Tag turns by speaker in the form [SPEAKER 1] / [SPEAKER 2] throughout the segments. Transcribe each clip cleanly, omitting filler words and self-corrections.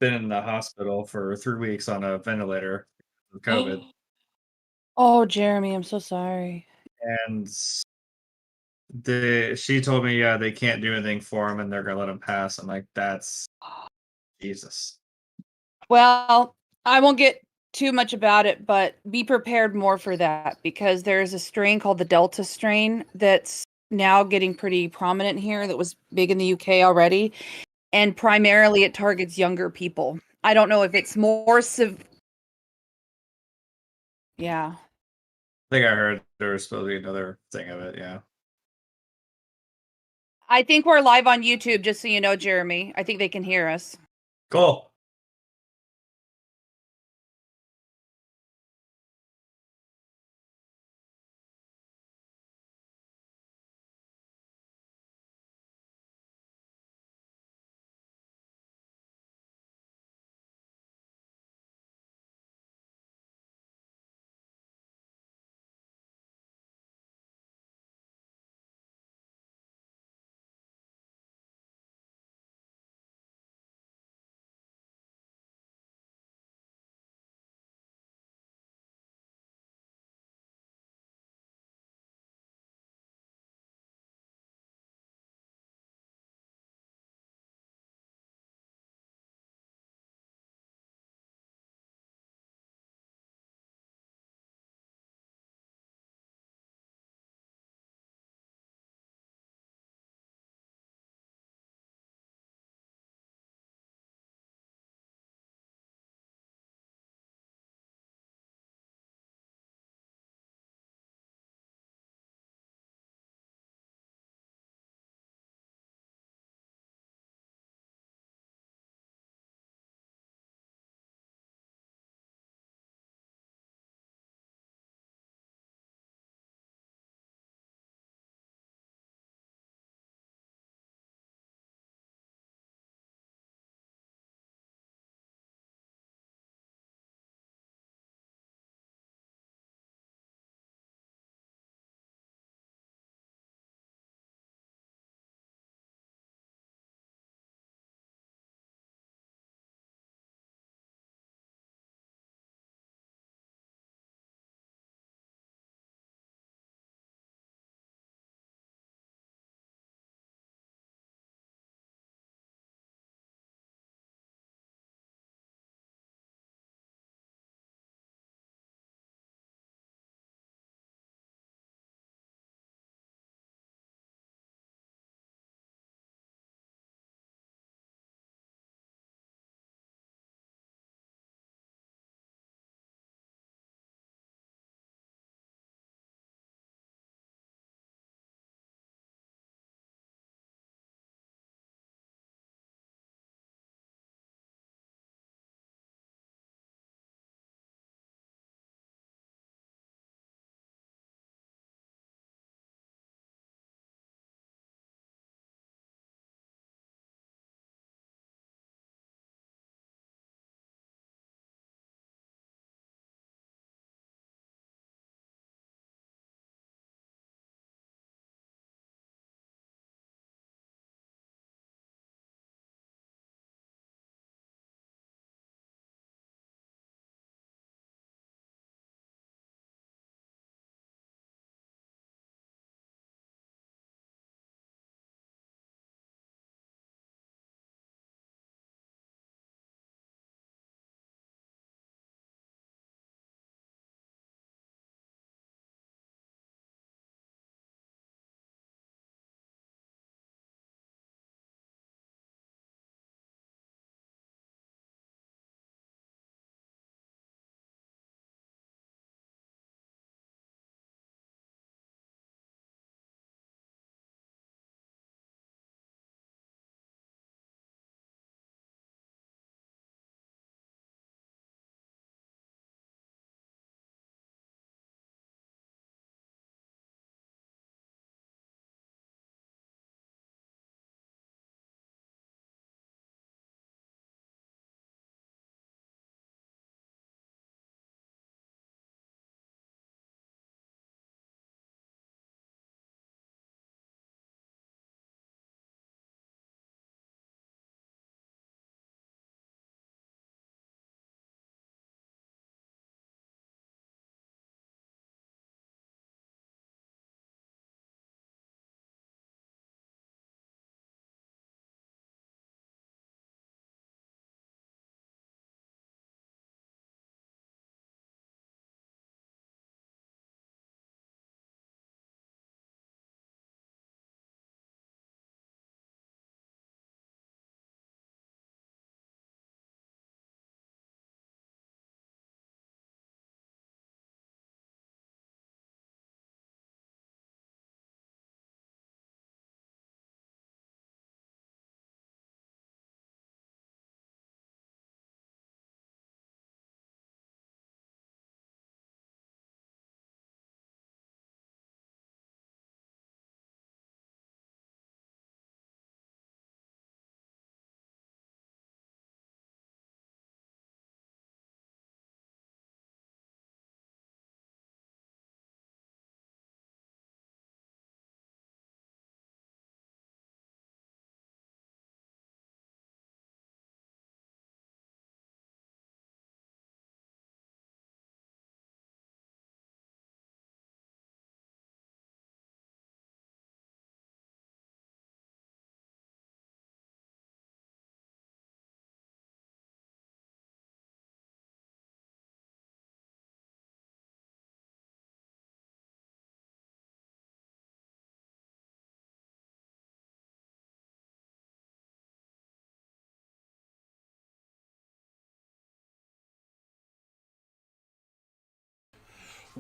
[SPEAKER 1] been in the hospital for 3 weeks on a ventilator with COVID,
[SPEAKER 2] Oh, Jeremy, I'm so sorry.
[SPEAKER 1] and she told me, yeah, they can't do anything for him, and they're gonna let him pass. I'm like, "That's Jesus."
[SPEAKER 2] Well, I won't get too much about it, but be prepared more for that because there's a strain called the Delta strain that's now getting pretty prominent here that was big in the UK already, and primarily it targets younger people. I don't know if it's more yeah.
[SPEAKER 1] I think I heard there was supposed to be another thing of it, yeah.
[SPEAKER 2] I think we're live on YouTube, just so you know, Jeremy. I think they can hear us.
[SPEAKER 1] Cool.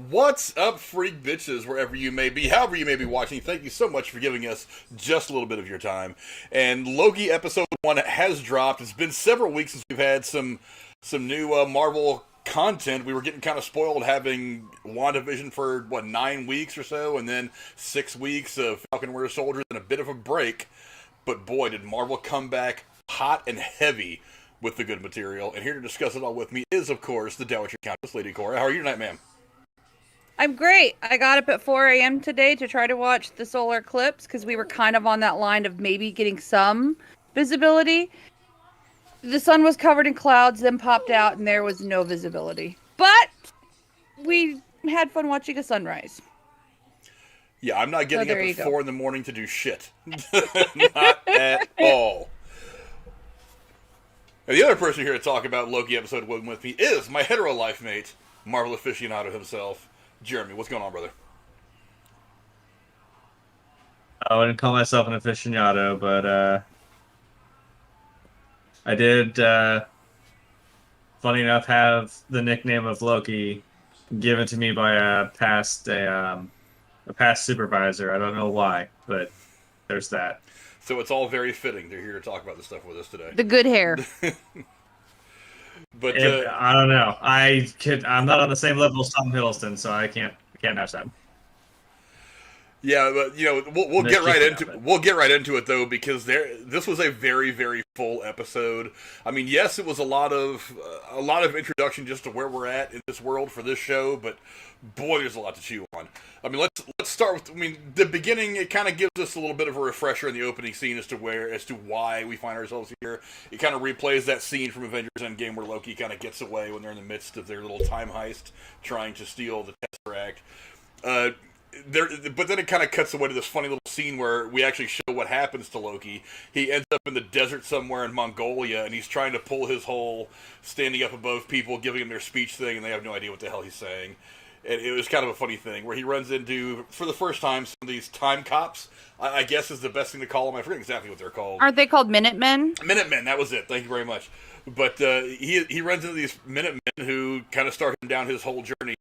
[SPEAKER 3] What's up, freak bitches, wherever you may be, however you may be watching? Thank you so much for giving us just a little bit of your time. And Loki episode 1 has dropped. It's been several weeks since we've had some new Marvel content. We were getting kind of spoiled having WandaVision for, 9 weeks or so, and then 6 weeks of Falcon and Winter Soldier, and a bit of a break. But boy, did Marvel come back hot and heavy with the good material. And here to discuss it all with me is, of course, the Dowager Countess, Lady Cora. How are you tonight, ma'am?
[SPEAKER 2] I'm great. I got up at 4 a.m. today to try to watch the solar eclipse because we were kind of on that line of maybe getting some visibility. The sun was covered in clouds, then popped out, and there was no visibility. But we had fun watching a sunrise.
[SPEAKER 3] Yeah, I'm not getting up at 4 in the morning to do shit. Not at all. And the other person here to talk about Loki episode 1 with me is my hetero life mate, Marvel aficionado himself, Jeremy. What's going on, brother?
[SPEAKER 1] I wouldn't call myself an aficionado, but I did, funny enough, have the nickname of Loki given to me by a past supervisor. I don't know why, but there's that.
[SPEAKER 3] So it's all very fitting. They're here to talk about this stuff with us today.
[SPEAKER 2] The good hair.
[SPEAKER 3] But
[SPEAKER 1] I don't know. I'm not on the same level as Tom Hiddleston, so I can't match that.
[SPEAKER 3] Yeah, but we'll get right into it though, because this was a very, very full episode. I mean, yes, it was a lot of introduction just to where we're at in this world for this show, but boy, there's a lot to chew on. I mean, let's start with the beginning. It kind of gives us a little bit of a refresher in the opening scene as to why we find ourselves here. It kind of replays that scene from Avengers Endgame where Loki kind of gets away when they're in the midst of their little time heist, trying to steal the Tesseract. But then it kind of cuts away to this funny little scene where we actually show what happens to Loki. He ends up in the desert somewhere in Mongolia, and he's trying to pull his whole standing up above people, giving them their speech thing, and they have no idea what the hell he's saying. And it was kind of a funny thing where he runs into, for the first time, some of these time cops. I guess is the best thing to call them. I forget exactly what they're called.
[SPEAKER 2] Aren't they called Minutemen?
[SPEAKER 3] Minutemen, that was it. Thank you very much. But he runs into these Minutemen who kind of start him down his whole journey.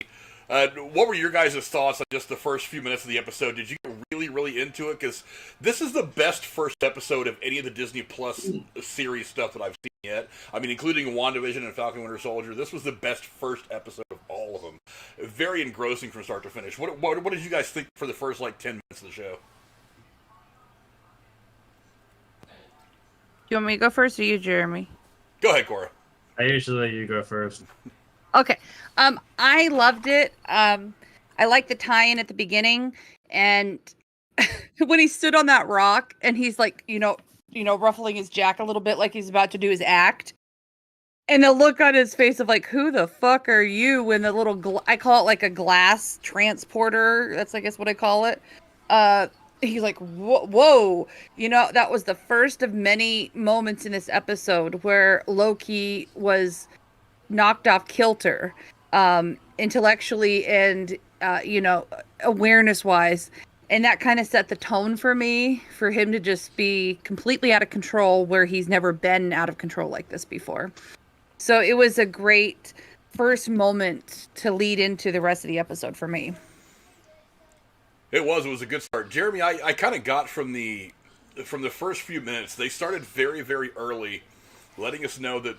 [SPEAKER 3] What were your guys' thoughts on just the first few minutes of the episode? Did you get really, really into it? Because this is the best first episode of any of the Disney Plus series stuff that I've seen yet. I mean, including WandaVision and Falcon Winter Soldier. This was the best first episode of all of them. Very engrossing from start to finish. What did you guys think for the first, 10 minutes of the show?
[SPEAKER 2] Do you want me to go first or you, Jeremy?
[SPEAKER 3] Go ahead, Cora.
[SPEAKER 1] I usually let you go first.
[SPEAKER 2] Okay. I loved it. I liked the tie-in at the beginning, and when he stood on that rock and he's like, ruffling his jacket a little bit like he's about to do his act, and the look on his face of like, who the fuck are you? When the little, I call it like a glass transporter. That's, I guess, what I call it. He's like, whoa. That was the first of many moments in this episode where Loki was knocked off kilter, intellectually and awareness wise, and that kind of set the tone for me, for him to just be completely out of control where he's never been out of control like this before. So it was a great first moment to lead into the rest of the episode for me.
[SPEAKER 3] It was a good start. Jeremy, I kind of got from the first few minutes, they started very, very early, letting us know that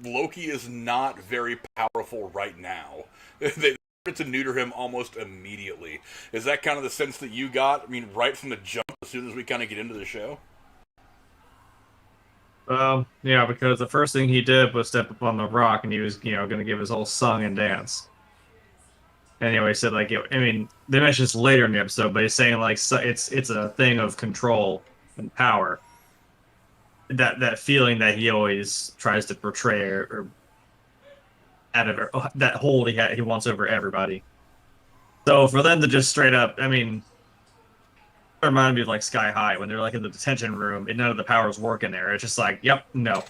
[SPEAKER 3] Loki is not very powerful right now. They started to neuter him almost immediately. Is that kind of the sense that you got? I mean, right from the jump, as soon as we kind of get into the show?
[SPEAKER 1] Yeah, because the first thing he did was step up on the rock, and he was, going to give his whole song and dance. Anyway, he said, they mentioned this later in the episode, but he's saying, it's a thing of control and power. That feeling that he always tries to portray or that hold he wants over everybody. So for them to just straight up, it reminded me of Sky High when they're in the detention room and none of the powers work in there. It's just yep, no,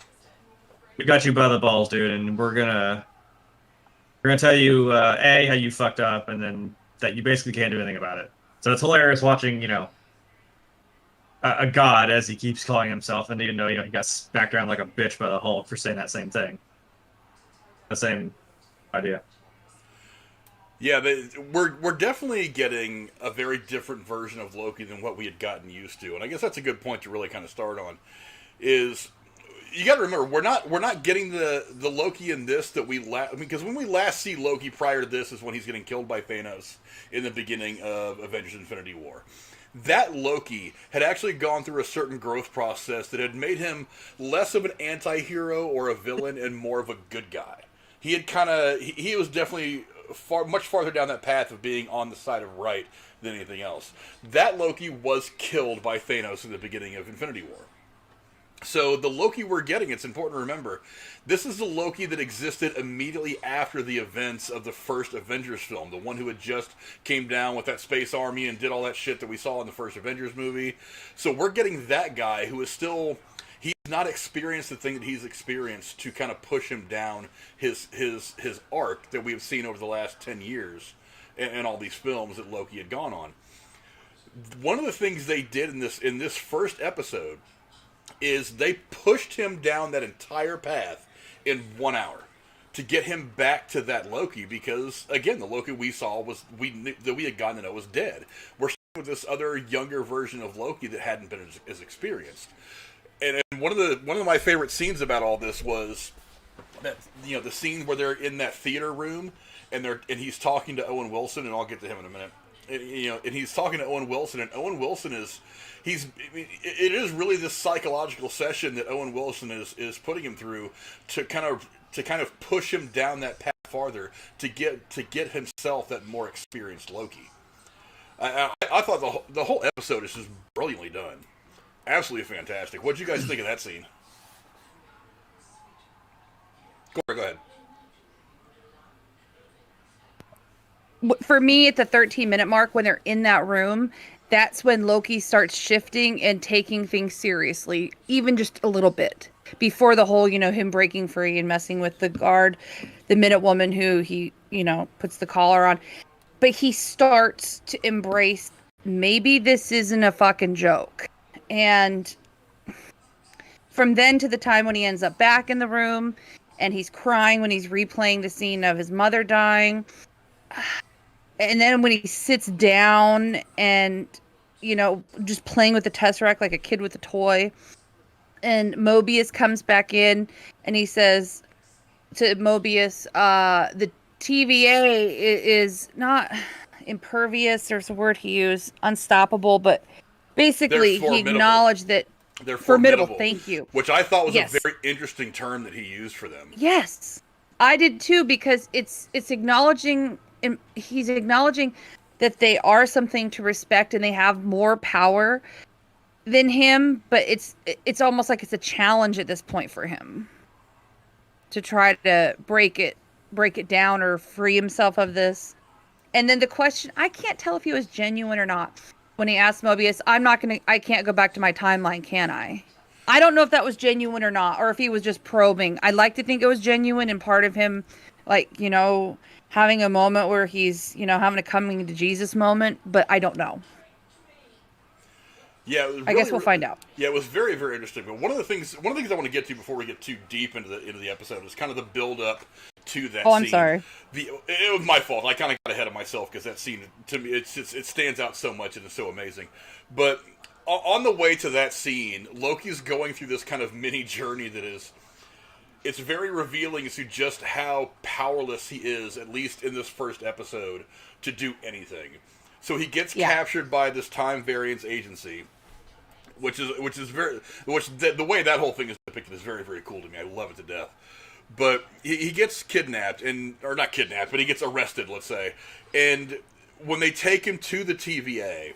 [SPEAKER 1] we got you by the balls, dude, and we're gonna tell you how you fucked up, and then that you basically can't do anything about it. So it's hilarious watching a god, as he keeps calling himself, and even though he got smacked around like a bitch by the Hulk for saying that same thing, the same idea.
[SPEAKER 3] Yeah, we're definitely getting a very different version of Loki than what we had gotten used to, and I guess that's a good point to really kind of start on. Is you got to remember we're not getting the Loki in this that because when we last see Loki prior to this is when he's getting killed by Thanos in the beginning of Avengers: Infinity War. That Loki had actually gone through a certain growth process that had made him less of an anti-hero or a villain and more of a good guy. He had he was definitely much farther down that path of being on the side of right than anything else. That Loki was killed by Thanos in the beginning of Infinity War. So the Loki we're getting, it's important to remember, this is the Loki that existed immediately after the events of the first Avengers film, the one who had just came down with that space army and did all that shit that we saw in the first Avengers movie. So we're getting that guy who is still, he's not experienced the thing that he's experienced to kind of push him down his arc that we have seen over the last 10 years and all these films that Loki had gone on. One of the things they did in this first episode is they pushed him down that entire path in 1 hour to get him back to that Loki, because again, the Loki we saw that we had gotten to know was dead. We're with this other younger version of Loki that hadn't been as experienced. And one of my favorite scenes about all this was that, you know, the scene where they're in that theater room and he's talking to Owen Wilson, and I'll get to him in a minute. And he's talking to Owen Wilson, and Owen Wilson it is really this psychological session that Owen Wilson is putting him through to kind of push him down that path farther to get himself that more experienced Loki. I thought the whole episode is just brilliantly done, absolutely fantastic. What did you guys think of that scene? Cora, go ahead.
[SPEAKER 2] For me, at the 13-minute mark, when they're in that room, that's when Loki starts shifting and taking things seriously, even just a little bit. Before the whole, him breaking free and messing with the guard, the Minute Woman who he, puts the collar on. But he starts to embrace, maybe this isn't a fucking joke. And from then to the time when he ends up back in the room and he's crying when he's replaying the scene of his mother dying. And then when he sits down and, just playing with the Tesseract like a kid with a toy. And Mobius comes back in and he says to Mobius, the TVA is not impervious. There's a word he used, unstoppable. But basically he acknowledged that
[SPEAKER 3] they're formidable.
[SPEAKER 2] Thank you.
[SPEAKER 3] Which I thought was a very interesting term that he used for them.
[SPEAKER 2] Yes, I did too, because it's acknowledging... And he's acknowledging that they are something to respect and they have more power than him, but it's almost like it's a challenge at this point for him to try to break it down or free himself of this. And then the question, I can't tell if he was genuine or not when he asked Mobius, I can't go back to my timeline, can I? I don't know if that was genuine or not, or if he was just probing. I'd like to think it was genuine and part of him, having a moment where he's, having a coming to Jesus moment, but I don't know.
[SPEAKER 3] Yeah, it was
[SPEAKER 2] I guess we'll find out.
[SPEAKER 3] Yeah, it was very, very interesting. But one of the things I want to get to before we get too deep into the episode is kind of the build up to that scene.
[SPEAKER 2] Oh, I'm sorry.
[SPEAKER 3] It was my fault. I kind of got ahead of myself because that scene, to me, it stands out so much and it's so amazing. But on the way to that scene, Loki's going through this kind of mini journey that is... It's very revealing as to just how powerless he is, at least in this first episode, to do anything. So he gets captured by this time variance agency, which the way that whole thing is depicted is very, very cool to me. I love it to death. But he gets kidnapped, or not kidnapped, but he gets arrested, let's say. And when they take him to the TVA,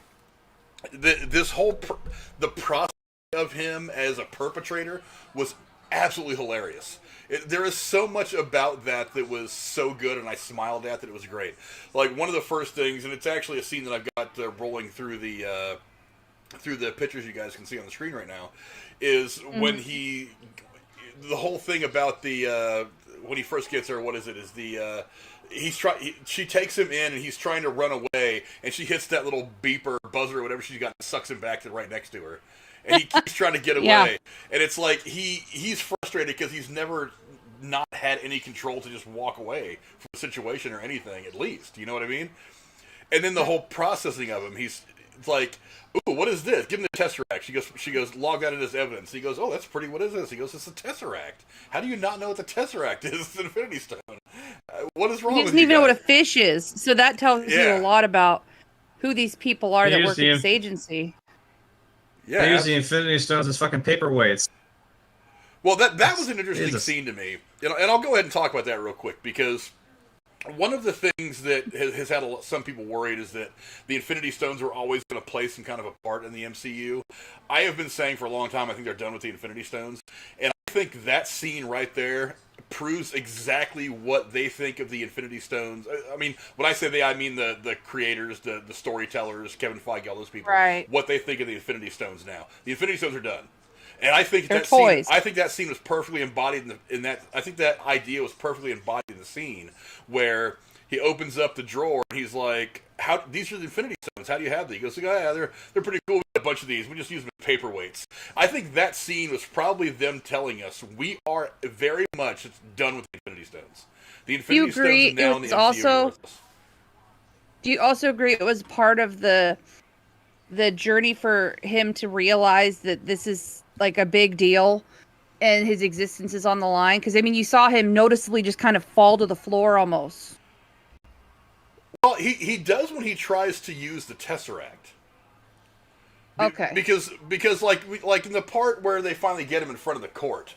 [SPEAKER 3] the process of him as a perpetrator was absolutely hilarious. There is so much about that was so good, and I smiled at that. It was great. Like, one of the first things, and it's actually a scene that I've got rolling through the pictures you guys can see on the screen right now, is when the whole thing about when he first gets her, what is it? Is she takes him in and he's trying to run away, and she hits that little beeper, buzzer, or whatever she's got, and sucks him back to right next to her. And he keeps trying to get away. And it's like he's frustrated because he's never not had any control to just walk away from the situation or anything, at least. You know what I mean? And then the whole processing of him, it's like, ooh, what is this? Give him the Tesseract. She goes, log that in as evidence. He goes, oh, that's pretty. What is this? He goes, it's a Tesseract. How do you not know what the Tesseract is? It's an Infinity Stone. What is wrong with you?
[SPEAKER 2] He doesn't even know what a fish is. So that tells you a lot about who these people are that work at this agency.
[SPEAKER 1] Yeah, they use the Infinity Stones as fucking paperweights.
[SPEAKER 3] Well, that was an interesting scene to me. And I'll go ahead and talk about that real quick, because one of the things that has had some people worried is that the Infinity Stones are always going to play some kind of a part in the MCU. I have been saying for a long time I think they're done with the Infinity Stones. And I think that scene right there proves exactly what they think of the Infinity Stones. I mean, when I say they, I mean the creators, the storytellers, Kevin Feige, all those people.
[SPEAKER 2] Right.
[SPEAKER 3] What they think of the Infinity Stones now. The Infinity Stones are done. And I think
[SPEAKER 2] that toys.
[SPEAKER 3] I think that scene was perfectly embodied in that. I think that idea was perfectly embodied in the scene where he opens up the drawer and he's like, "How? These are the Infinity Stones. How do you have these?" He goes, "Yeah, they're pretty cool. We got a bunch of these. We just use them as paperweights." I think that scene was probably them telling us we are very much done with the Infinity Stones. The Infinity Stones are now in the MCU.
[SPEAKER 2] Do you also agree it was part of the journey for him to realize that this is like a big deal and his existence is on the line? Because, I mean, you saw him noticeably just kind of fall to the floor almost.
[SPEAKER 3] Well, he does when he tries to use the Tesseract.
[SPEAKER 2] Okay.
[SPEAKER 3] Because like in the part where they finally get him in front of the court.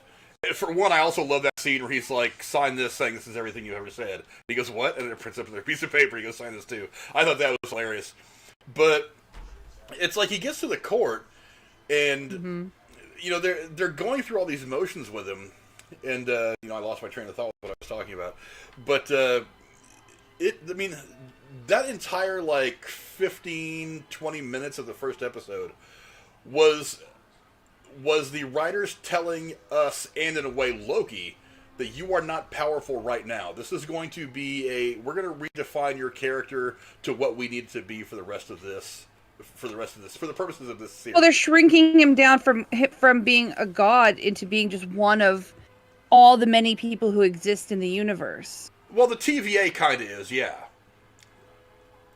[SPEAKER 3] For one, I also love that scene where he's like, sign this saying this is everything you ever said. He goes, what? And it prints up another piece of paper. He goes, sign this too. I thought that was hilarious. But it's like he gets to the court and you know, they're going through all these emotions with him, and you know, I lost my train of thought with what I was talking about. But I mean, that entire like 15, 20 minutes of the first episode was the writers telling us, and in a way Loki, that you are not powerful right now. This is going to be we're going to redefine your character to what we need to be for the rest of this. For the purposes of this series.
[SPEAKER 2] Well, they're shrinking him down from being a god into being just one of all the many people who exist in the universe.
[SPEAKER 3] Well, the TVA kind of is, yeah.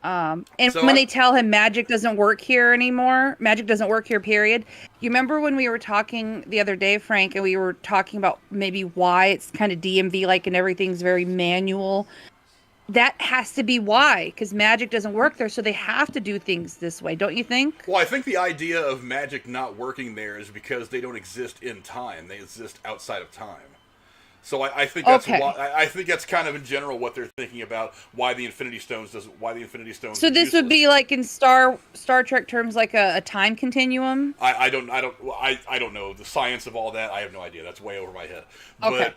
[SPEAKER 2] And so when they tell him magic doesn't work here anymore, magic doesn't work here, period. You remember when we were talking the other day, Frank, and we were talking about maybe why it's kind of DMV-like and everything's very manual? That has to be why, because magic doesn't work there, so they have to do things this way, don't you think?
[SPEAKER 3] Well, I think the idea of magic not working there is because they don't exist in time; they exist outside of time. So I think that's I think that's kind of in general what they're thinking about why the Infinity Stones
[SPEAKER 2] So this would be like in Star Trek terms, like a time continuum.
[SPEAKER 3] I don't know the science of all that. I have no idea. That's way over my head.
[SPEAKER 2] Okay.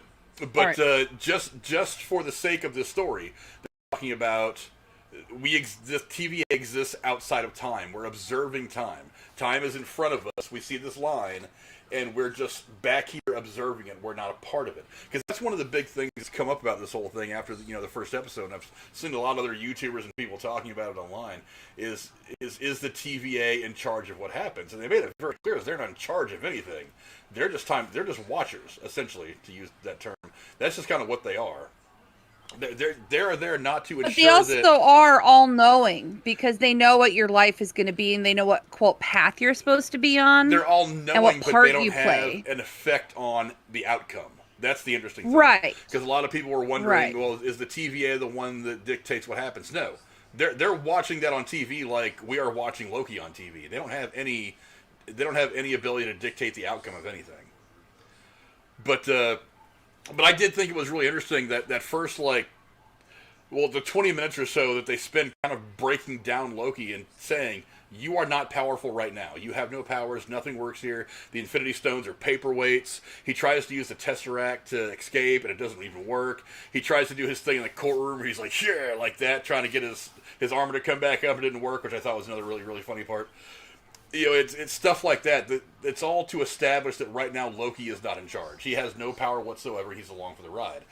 [SPEAKER 3] But just for the sake of this story, they're talking about the TVA exists outside of time. We're observing time. Time is in front of us. We see this line, and we're just back here observing it. We're not a part of it. Because that's one of the big things that's come up about this whole thing after the first episode. And I've seen a lot of other YouTubers and people talking about it online. Is the TVA in charge of what happens? And they made it very clear that they're not in charge of anything. They're just watchers, essentially, to use that term. That's just kind of what they are. They're there not to ensure that...
[SPEAKER 2] But they also are all-knowing, because they know what your life is going to be, and they know what, quote, path you're supposed to be on.
[SPEAKER 3] They're all-knowing, but they don't have an effect on the outcome. That's the interesting thing.
[SPEAKER 2] Right.
[SPEAKER 3] Because a lot of people were wondering, well, is the TVA the one that dictates what happens? No. They're watching that on TV like we are watching Loki on TV. They don't have any ability to dictate the outcome of anything. But I did think it was really interesting that first, the 20 minutes or so that they spend kind of breaking down Loki and saying, you are not powerful right now. You have no powers. Nothing works here. The Infinity Stones are paperweights. He tries to use the Tesseract to escape, and it doesn't even work. He tries to do his thing in the courtroom where he's like, yeah, like that, trying to get his armor to come back up. It didn't work, which I thought was another really, really funny part. You know, it's stuff like that. It's all to establish that right now Loki is not in charge. He has no power whatsoever. He's along for the ride.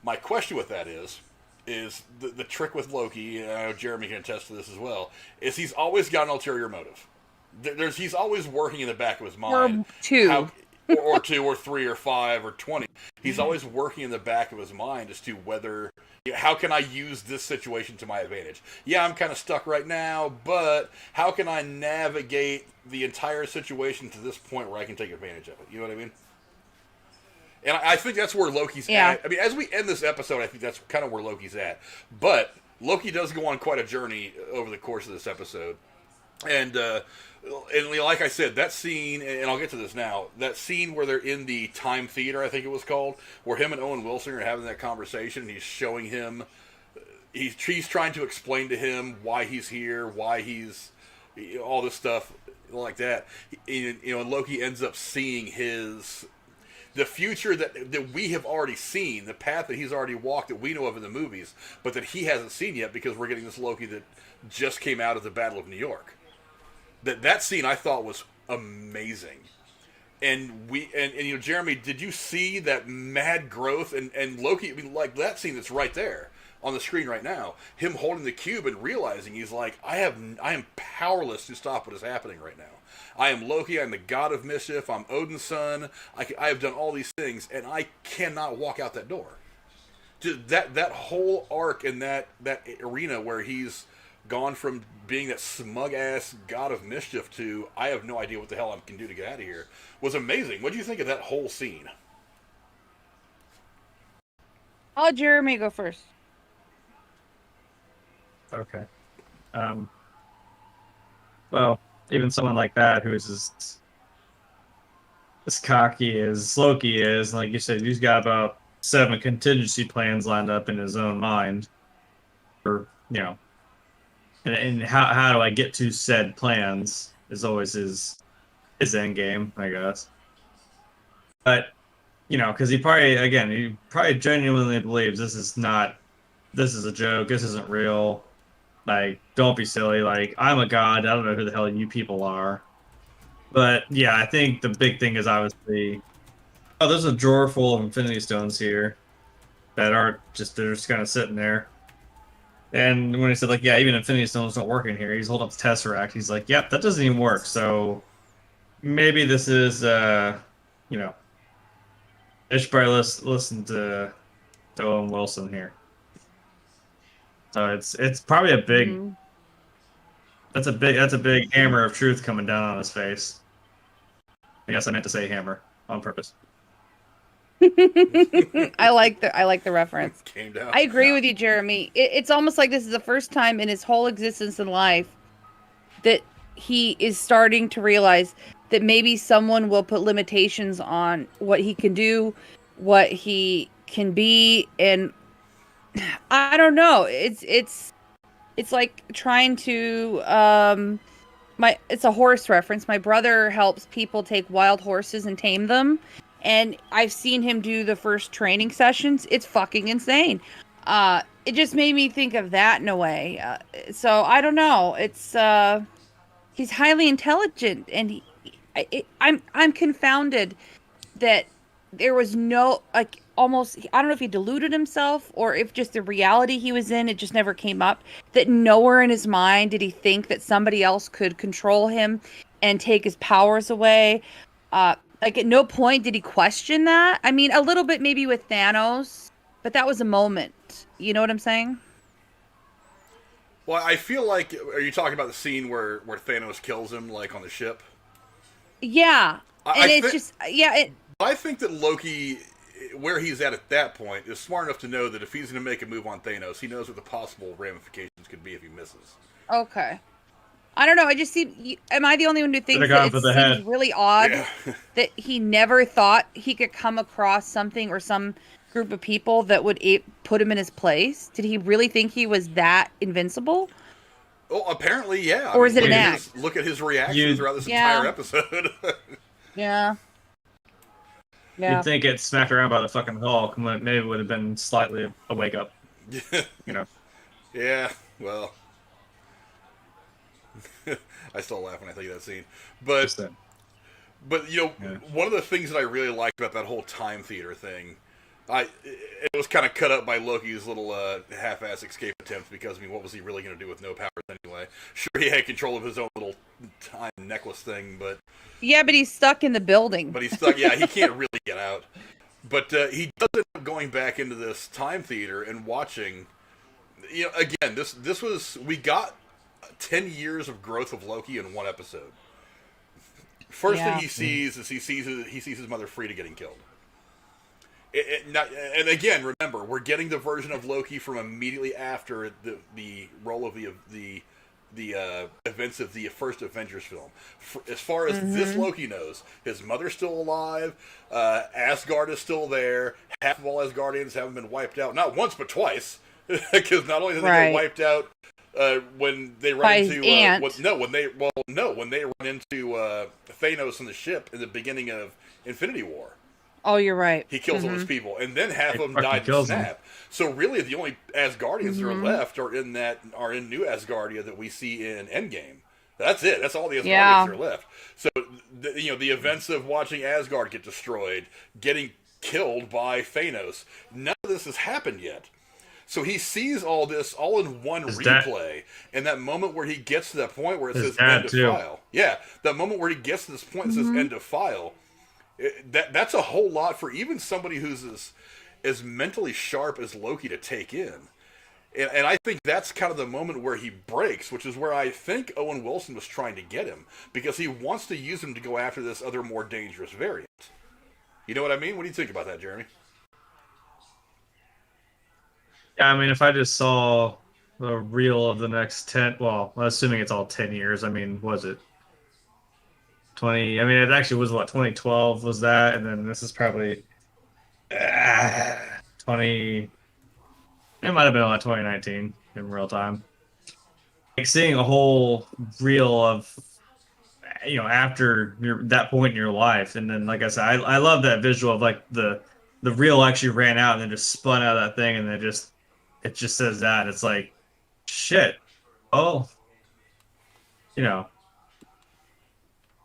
[SPEAKER 3] My question with that is the trick with Loki, and I know Jeremy can attest to this as well, is he's always got an ulterior motive. He's always working in the back of his mind.
[SPEAKER 2] Or two.
[SPEAKER 3] or 2 or 3 or 5 or 20. He's always working in the back of his mind as to whether, how can I use this situation to my advantage? Yeah, I'm kind of stuck right now, but how can I navigate the entire situation to this point where I can take advantage of it? You know what I mean? And I think that's where Loki's at. I mean, as we end this episode, I think that's kind of where Loki's at. But Loki does go on quite a journey over the course of this episode. And like I said, that scene, and I'll get to this now, that scene where they're in the Time Theater, I think it was called, where him and Owen Wilson are having that conversation, and he's showing him, he's trying to explain to him why he's here, why he's, all this stuff like that. And Loki ends up seeing the future that we have already seen, the path that he's already walked that we know of in the movies, but that he hasn't seen yet because we're getting this Loki that just came out of the Battle of New York. That scene I thought was amazing. And Jeremy, did you see that mad growth and Loki? I mean, like that scene that's right there on the screen right now, him holding the cube and realizing he's like, I am powerless to stop what is happening right now. I am Loki. I'm the god of mischief. I'm Odin's son. I have done all these things, and I cannot walk out that door. Just that whole arc in that arena where he's gone from being that smug ass god of mischief to I have no idea what the hell I can do to get out of here was amazing. What do you think of that whole scene?
[SPEAKER 2] I'll let Jeremy go first.
[SPEAKER 1] Okay. Well, even someone like that who is as cocky as Loki is, like you said, he's got about 7 contingency plans lined up in his own mind. For, and how do I get to said plans is always his end game, I guess. But, because he probably genuinely believes this is a joke, this isn't real. Like, don't be silly. Like, I'm a god. I don't know who the hell you people are. But, yeah, I think the big thing is obviously... Oh, there's a drawer full of Infinity Stones here that they're just kind of sitting there. And when he said, like, yeah, even Infinity Stones don't work in here, he's holding up the Tesseract. He's like, yep, that doesn't even work. So maybe this is, I should probably listen to Owen Wilson here. So it's probably a big that's a big hammer of truth coming down on his face. I guess I meant to say hammer on purpose.
[SPEAKER 2] I like the reference.
[SPEAKER 3] Came down.
[SPEAKER 2] I agree with you, Jeremy. It's almost like this is the first time in his whole existence in life that he is starting to realize that maybe someone will put limitations on what he can do, what he can be, and I don't know. It's like trying to it's a horse reference. My brother helps people take wild horses and tame them, and I've seen him do the first training sessions. It's fucking insane. It just made me think of that in a way. So I don't know. It's he's highly intelligent, and I'm confounded that there was no, like, almost, I don't know if he deluded himself or if just the reality he was in, it just never came up, that nowhere in his mind did he think that somebody else could control him and take his powers away. Like, at no point did he question that. I mean, a little bit maybe with Thanos, but that was a moment. You know what I'm saying?
[SPEAKER 3] Well, I feel like, are you talking about the scene where Thanos kills him, like, on the ship?
[SPEAKER 2] Yeah. I
[SPEAKER 3] think that Loki, where he's at that point, is smart enough to know that if he's going to make a move on Thanos, he knows what the possible ramifications could be if he misses.
[SPEAKER 2] Okay. I don't know. I just see. Am I the only one who thinks that it seems really odd that he never thought he could come across something or some group of people that would put him in his place? Did he really think he was that invincible?
[SPEAKER 3] Oh, apparently, yeah.
[SPEAKER 2] Or is it an act?
[SPEAKER 3] Look at his reaction throughout this entire episode.
[SPEAKER 2] Yeah.
[SPEAKER 1] You'd think it smacked around by the fucking Hulk, maybe it would have been slightly a wake up.
[SPEAKER 3] Yeah, well. I still laugh when I think of that scene. But one of the things that I really liked about that whole time theater thing, it was kind of cut up by Loki's little half-ass escape attempt because, I mean, what was he really going to do with no powers anyway? Sure, he had control of his own little time necklace thing, but
[SPEAKER 2] yeah, but he's stuck in the building.
[SPEAKER 3] But he's stuck. Yeah, he can't really get out. But he does end up going back into this time theater and watching. You know, again, this was we got 10 years of growth of Loki in one episode. First thing he sees is he sees his mother Frida getting killed. And again, remember, we're getting the version of Loki from immediately after the role of the events of the first Avengers film. As far as this Loki knows, his mother's still alive, Asgard is still there, half of all Asgardians haven't been wiped out, not once but twice, because not only did they get wiped out when they run into when they run into Thanos in the ship in the beginning of Infinity War.
[SPEAKER 2] Oh, you're right.
[SPEAKER 3] He kills all those people, and then half of them died in Snap. So really, the only Asgardians that are left are in New Asgardia that we see in Endgame. That's it. That's all the Asgardians that are left. So the events of watching Asgard get destroyed, getting killed by Thanos, none of this has happened yet. So he sees all this all in one replay, and that moment where he gets to that point where it says end of file. Yeah, that moment where he gets to this point that says end of file. That's a whole lot for even somebody who's as mentally sharp as Loki to take in. And I think that's kind of the moment where he breaks, which is where I think Owen Wilson was trying to get him, because he wants to use him to go after this other more dangerous variant. You know what I mean? What do you think about that, Jeremy?
[SPEAKER 1] Yeah, I mean, if I just saw the reel of the next 10, well, assuming it's all 10 years, I mean, was it 20? I mean, it actually was 2012 was that, and then this is probably 20. It might have been like 2019 in real time. Like seeing a whole reel of, after that point in your life, and then like I said, I love that visual of like the reel actually ran out and then just spun out of that thing, and then it just says that. It's like, shit. Oh,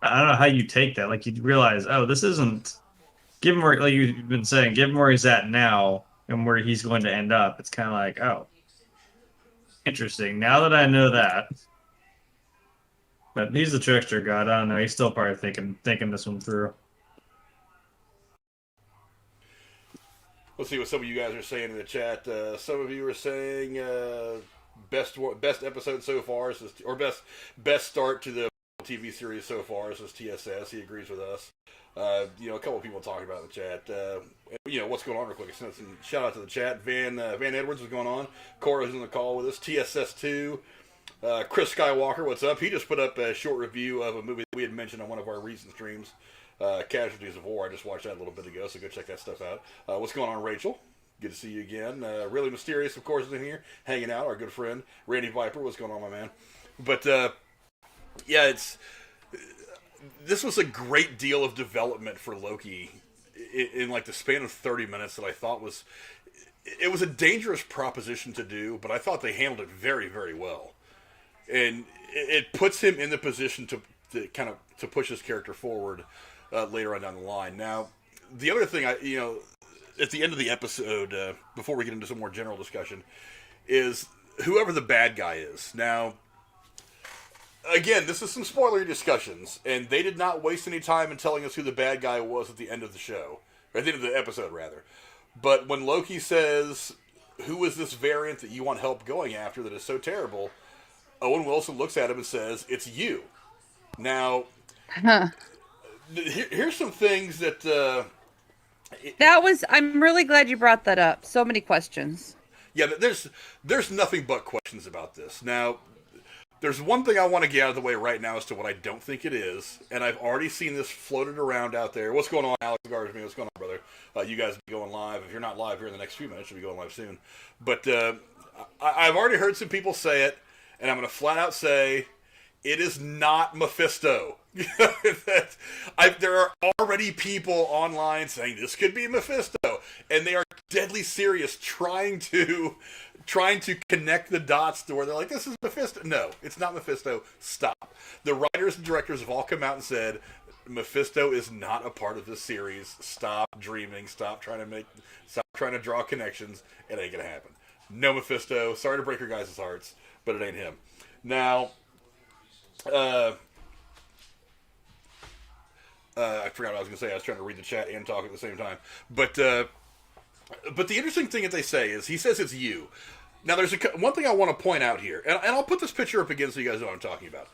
[SPEAKER 1] I don't know how you take that. Like, you realize, oh, this isn't, given where, like you've been saying, given where he's at now and where he's going to end up, it's kind of like, oh, interesting. Now that I know that. But he's the trickster god. I don't know. He's still probably thinking this one through.
[SPEAKER 3] Let's see what some of you guys are saying in the chat. Some of you are saying best episode so far, or best start to the TV series so far is TSS. He agrees with us. A couple of people talking about in the chat. What's going on real quick. Shout out to the chat. Van Edwards, what's going on? Cora's in the call with us. TSS2. Chris Skywalker, what's up? He just put up a short review of a movie that we had mentioned on one of our recent streams, Casualties of War. I just watched that a little bit ago, so go check that stuff out. What's going on, Rachel? Good to see you again. Really Mysterious, of course, is in here, hanging out. Our good friend, Randy Viper. What's going on, my man? But, yeah, this was a great deal of development for Loki in like the span of 30 minutes that I thought was a dangerous proposition to do, but I thought they handled it very, very well. And it puts him in the position to kind of to push his character forward later on down the line. Now, the other thing at the end of the episode, before we get into some more general discussion, is whoever the bad guy is. Now, again, this is some spoilery discussions, and they did not waste any time in telling us who the bad guy was at the end of the show. Or at the end of the episode, rather. But when Loki says, who is this variant that you want help going after that is so terrible, Owen Wilson looks at him and says, it's you. Now, here's some things that...
[SPEAKER 2] I'm really glad you brought that up. So many questions.
[SPEAKER 3] Yeah, there's nothing but questions about this. Now, there's one thing I want to get out of the way right now as to what I don't think it is, and I've already seen this floated around out there. What's going on, Alex Garsby? What's going on, brother? You guys be going live. If you're not live here in the next few minutes, you'll be going live soon. But I've already heard some people say it, and I'm going to flat out say it is not Mephisto. There are already people online saying this could be Mephisto, and they are deadly serious trying to connect the dots to where they're like, this is Mephisto. No, it's not Mephisto. Stop. The writers and directors have all come out and said, Mephisto is not a part of this series. Stop dreaming. Stop trying to draw connections. It ain't gonna happen. No Mephisto. Sorry to break your guys' hearts, but it ain't him. Now, I forgot what I was going to say. I was trying to read the chat and talk at the same time. But the interesting thing that they say is he says it's you. Now, there's one thing I want to point out here, and I'll put this picture up again so you guys know what I'm talking about.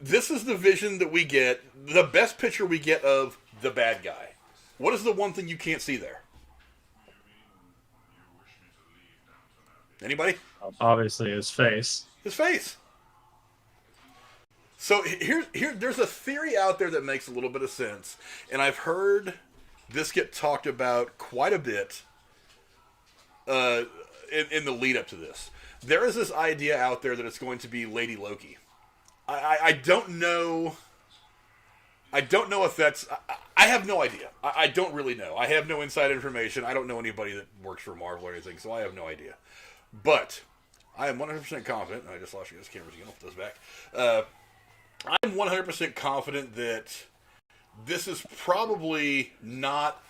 [SPEAKER 3] This is the vision that we get, the best picture we get of the bad guy. What is the one thing you can't see there? Anybody?
[SPEAKER 1] Obviously, his face.
[SPEAKER 3] His face. So there's a theory out there that makes a little bit of sense, and I've heard this get talked about quite a bit in the lead up to this. There is this idea out there that it's going to be Lady Loki. I don't know. I don't know if that's. I have no idea. I don't really know. I have no inside information. I don't know anybody that works for Marvel or anything, so I have no idea. But I am 100% confident. I just lost you guys' cameras again. I'll put those back. I'm 100% confident that this is probably not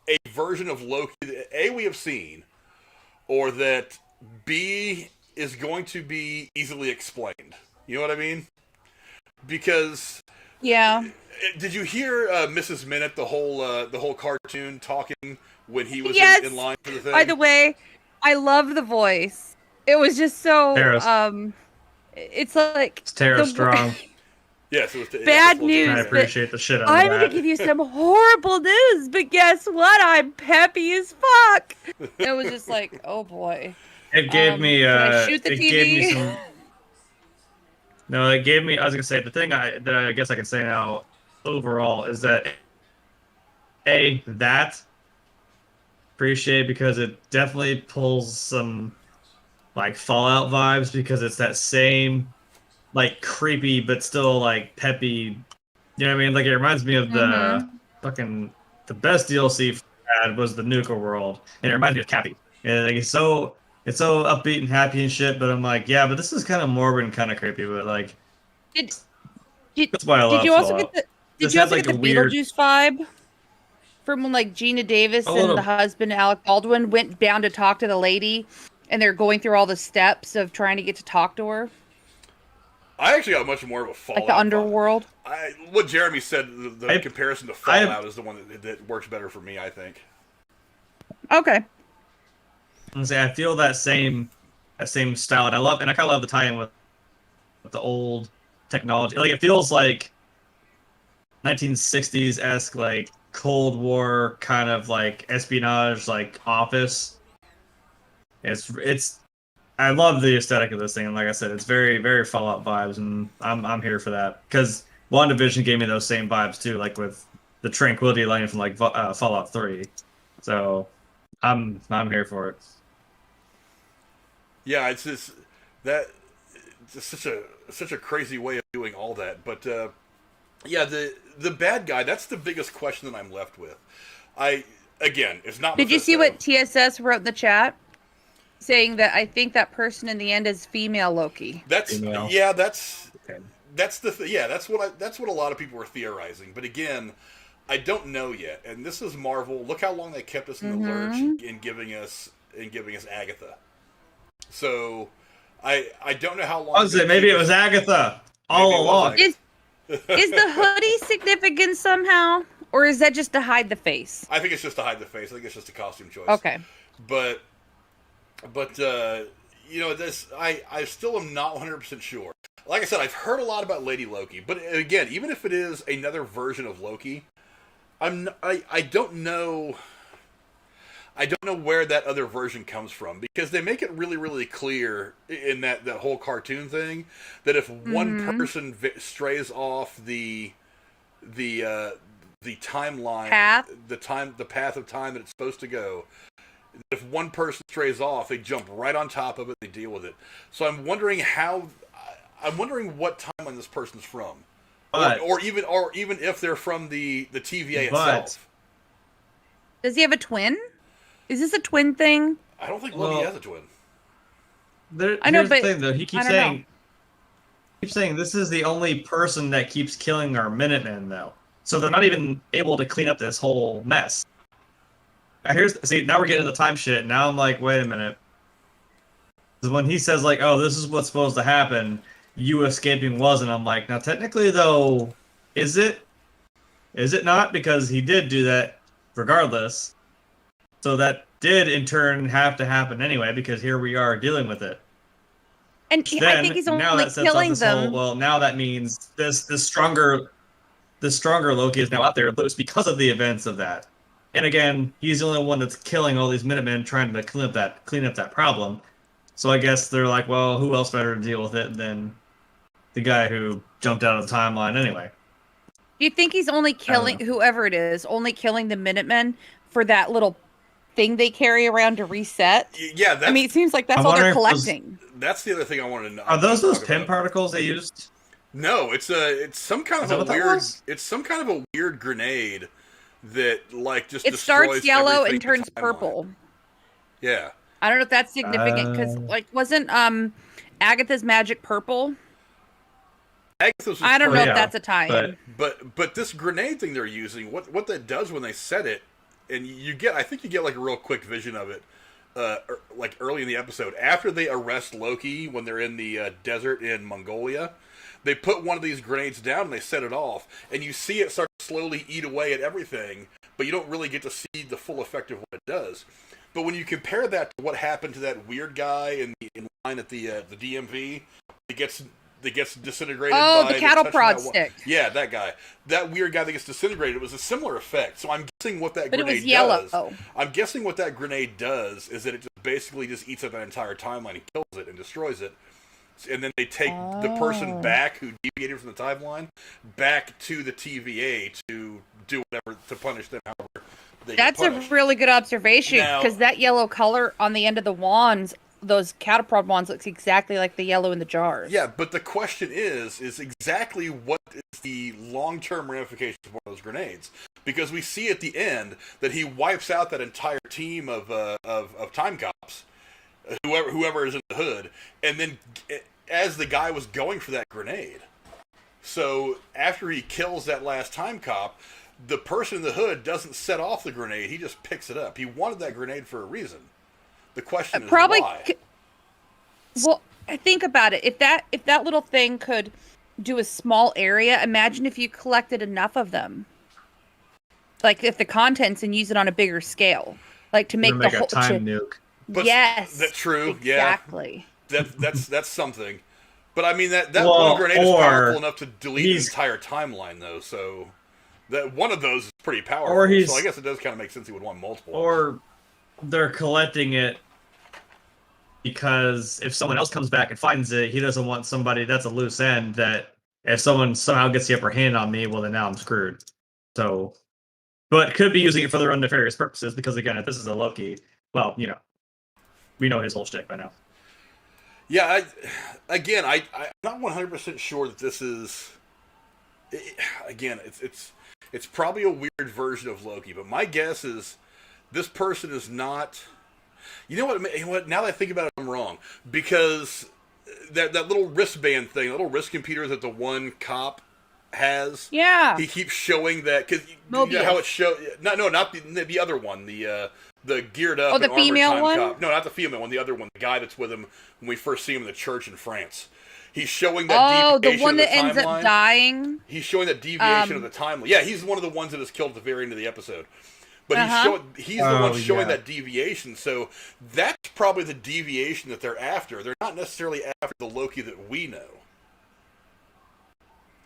[SPEAKER 3] a version of Loki that A, we have seen, or that B, is going to be easily explained. You know what I mean? Because...
[SPEAKER 2] Yeah.
[SPEAKER 3] Did you hear Mrs. Minute, the whole cartoon, talking when he was in line for the thing?
[SPEAKER 2] By the way, I love the voice. It was just so... It's like...
[SPEAKER 1] It's Tara Strong.
[SPEAKER 3] Yes, it was
[SPEAKER 2] bad news.
[SPEAKER 1] I appreciate the shit out of
[SPEAKER 2] I'm
[SPEAKER 1] that.
[SPEAKER 2] going to give you some horrible news, but guess what? I'm peppy as fuck. It was just like, oh boy.
[SPEAKER 1] It gave me...
[SPEAKER 2] shoot the
[SPEAKER 1] it
[SPEAKER 2] TV?
[SPEAKER 1] gave me some... No, it gave me... I was going to say, the thing that I guess I can say now overall is that... A, that... Appreciate because it definitely pulls some... like Fallout vibes because it's that same like creepy but still like peppy, you know what I mean? Like it reminds me of the fucking the best DLC I had was the Nuka World, and it reminds me of Cappy. And like, it's so upbeat and happy and shit. But I'm like, yeah, but this is kind of morbid and kind of creepy. But like, that's why I love.
[SPEAKER 2] Did you also
[SPEAKER 1] Fallout.
[SPEAKER 2] get the Beetlejuice vibe? From when like Gina Davis and the husband Alec Baldwin went down to talk to the lady, and they're going through all the steps of trying to get to talk to her.
[SPEAKER 3] I actually got much more of a Fallout.
[SPEAKER 2] Like the underworld.
[SPEAKER 3] What Jeremy said, the comparison to Fallout is the one that works better for me, I think.
[SPEAKER 2] Okay.
[SPEAKER 1] I feel that same style, and I kind of love the tie-in with the old technology. Like it feels like 1960s-esque, like Cold War kind of like espionage, like Office. It's I love the aesthetic of this thing, and like I said, it's very, very Fallout vibes, and I'm here for that because WandaVision gave me those same vibes too, like with the Tranquility Lane from like Fallout 3. So I'm here for it.
[SPEAKER 3] Yeah, it's just such a crazy way of doing all that, but yeah, the bad guy, that's the biggest question that I'm left with. It's not.
[SPEAKER 2] Did you see what TSS wrote in the chat? Saying that I think that person in the end is female Loki.
[SPEAKER 3] That's what a lot of people are theorizing. But again, I don't know yet. And this is Marvel. Look how long they kept us in the lurch in giving us Agatha. So I don't know how long.
[SPEAKER 1] Was it? Maybe it was Agatha all along.
[SPEAKER 2] Is the hoodie significant somehow, or is that just to hide the face?
[SPEAKER 3] I think it's just to hide the face. I think it's just a costume choice.
[SPEAKER 2] Okay,
[SPEAKER 3] but you know, this I still am not 100% sure. Like I said, I've heard a lot about Lady Loki, but again, even if it is another version of Loki, I don't know. I don't know where that other version comes from because they make it really, really clear in that whole cartoon thing that if one person strays off the timeline, the path of time that it's supposed to go. If one person strays off, they jump right on top of it. They deal with it. So I'm wondering what timeline this person's from, or even if they're from the TVA itself.
[SPEAKER 2] Does he have a twin? Is this a twin thing?
[SPEAKER 3] I don't think Loki has a twin.
[SPEAKER 2] I know, but
[SPEAKER 1] the thing, though. He keeps saying this is the only person that keeps killing our Minutemen, though. So they're not even able to clean up this whole mess. Now we're getting into time shit. Now I'm like, wait a minute. When he says like, oh, this is what's supposed to happen, you escaping wasn't. I'm like, now technically though, is it? Is it not? Because he did do that regardless. So that did in turn have to happen anyway, because here we are dealing with it.
[SPEAKER 2] And
[SPEAKER 1] Then,
[SPEAKER 2] I think he's only
[SPEAKER 1] now that sets
[SPEAKER 2] killing
[SPEAKER 1] off this
[SPEAKER 2] them.
[SPEAKER 1] whole, well, now that means this stronger Loki is now out there loose because of the events of that. And again, he's the only one that's killing all these Minutemen trying to clean up that problem. So I guess they're like, well, who else better to deal with it than the guy who jumped out of the timeline anyway?
[SPEAKER 2] Do you think he's only killing whoever it is, only killing the Minutemen for that little thing they carry around to reset?
[SPEAKER 3] Yeah,
[SPEAKER 2] I mean, it seems like that's all they're collecting.
[SPEAKER 3] That's the other thing I wanted to know.
[SPEAKER 1] Are those pin particles they used?
[SPEAKER 3] No, it's some kind of a weird grenade that like just
[SPEAKER 2] it starts yellow and
[SPEAKER 3] everything
[SPEAKER 2] turns purple.
[SPEAKER 3] Yeah.
[SPEAKER 2] I don't know if that's significant because like wasn't Agatha's magic purple?
[SPEAKER 3] Agatha's
[SPEAKER 2] I don't know
[SPEAKER 3] purple,
[SPEAKER 2] if that's a tie-in.
[SPEAKER 3] But this grenade thing they're using, what that does when they set it, and I think you get like a real quick vision of it, like early in the episode after they arrest Loki when they're in the desert in Mongolia. They put one of these grenades down and they set it off, and you see it start to slowly eat away at everything, but you don't really get to see the full effect of what it does. But when you compare that to what happened to that weird guy in line at the DMV, that gets disintegrated.
[SPEAKER 2] Oh, the cattle prod stick.
[SPEAKER 3] Yeah, that guy. That weird guy that gets disintegrated. It was a similar effect. So I'm guessing what that grenade
[SPEAKER 2] does. But it was yellow.
[SPEAKER 3] Does. I'm guessing what that grenade does is that it just basically just eats up that entire timeline and kills it and destroys it. And then they take the person back who deviated from the timeline back to the TVA to do whatever, to punish them however they get punished.
[SPEAKER 2] A really good observation, because that yellow color on the end of the wands, those catapult wands, looks exactly like the yellow in the jars.
[SPEAKER 3] Yeah, but the question is exactly what is the long-term ramifications of one of those grenades? Because we see at the end that he wipes out that entire team of time cops, whoever is in the hood, and then as the guy was going for that grenade. So after he kills that last time cop, the person in the hood doesn't set off the grenade, he just picks it up. He wanted that grenade for a reason. The question is why?
[SPEAKER 2] Well, think about it. If that little thing could do a small area, imagine if you collected enough of them. Like if the contents, and use it on a bigger scale. Like to make the whole
[SPEAKER 1] time nuke.
[SPEAKER 3] But
[SPEAKER 2] yes.
[SPEAKER 3] That's true.
[SPEAKER 2] Exactly.
[SPEAKER 3] Yeah. That's something. But I mean that one grenade is powerful enough to delete the entire timeline though, so that one of those is pretty powerful. So I guess it does kind of make sense he would want multiple.
[SPEAKER 1] Or they're collecting it because if someone else comes back and finds it, he doesn't want somebody that's a loose end, that if someone somehow gets the upper hand on me, well then now I'm screwed. So, but could be using it for their own nefarious purposes, because again, if this is a Loki, well, we know his whole shtick by now.
[SPEAKER 3] Yeah, I'm not 100% sure that this is. Again, it's probably a weird version of Loki, but my guess is this person is not. You know what? Now that I think about it, I'm wrong, because that little wristband thing, that little wrist computer that the one cop has.
[SPEAKER 2] Yeah.
[SPEAKER 3] He keeps showing that, because you know how it shows. Not the other one. The geared up.
[SPEAKER 2] Oh, the female one?
[SPEAKER 3] Cop. No, not the female one. The other one. The guy that's with him when we first see him in the church in France. He's showing that deviation
[SPEAKER 2] the one that
[SPEAKER 3] ends
[SPEAKER 2] up dying?
[SPEAKER 3] He's showing that deviation of the timeline. Yeah, he's one of the ones that is killed at the very end of the episode. But he's the one showing that deviation. So that's probably the deviation that they're after. They're not necessarily after the Loki that we know.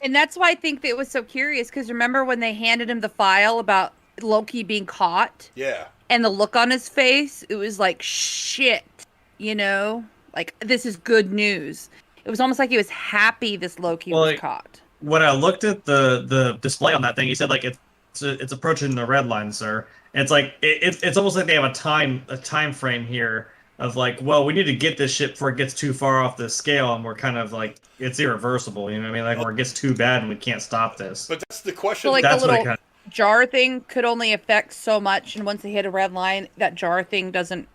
[SPEAKER 2] And that's why I think that it was so curious, because remember when they handed him the file about Loki being caught?
[SPEAKER 3] Yeah.
[SPEAKER 2] And the look on his face, it was like, shit, like, this is good news. It was almost like he was happy this Loki was caught.
[SPEAKER 1] When I looked at the display on that thing, he said, like, it's approaching the red line, sir. And it's like, it's almost like they have a time frame here of like, well, we need to get this shit before it gets too far off the scale, and we're kind of like, it's irreversible, you know what I mean? Like, where it gets too bad and we can't stop this.
[SPEAKER 3] But that's the question.
[SPEAKER 2] So, like,
[SPEAKER 1] that's
[SPEAKER 2] the little jar thing could only affect so much, and once they hit a red line, that jar thing doesn't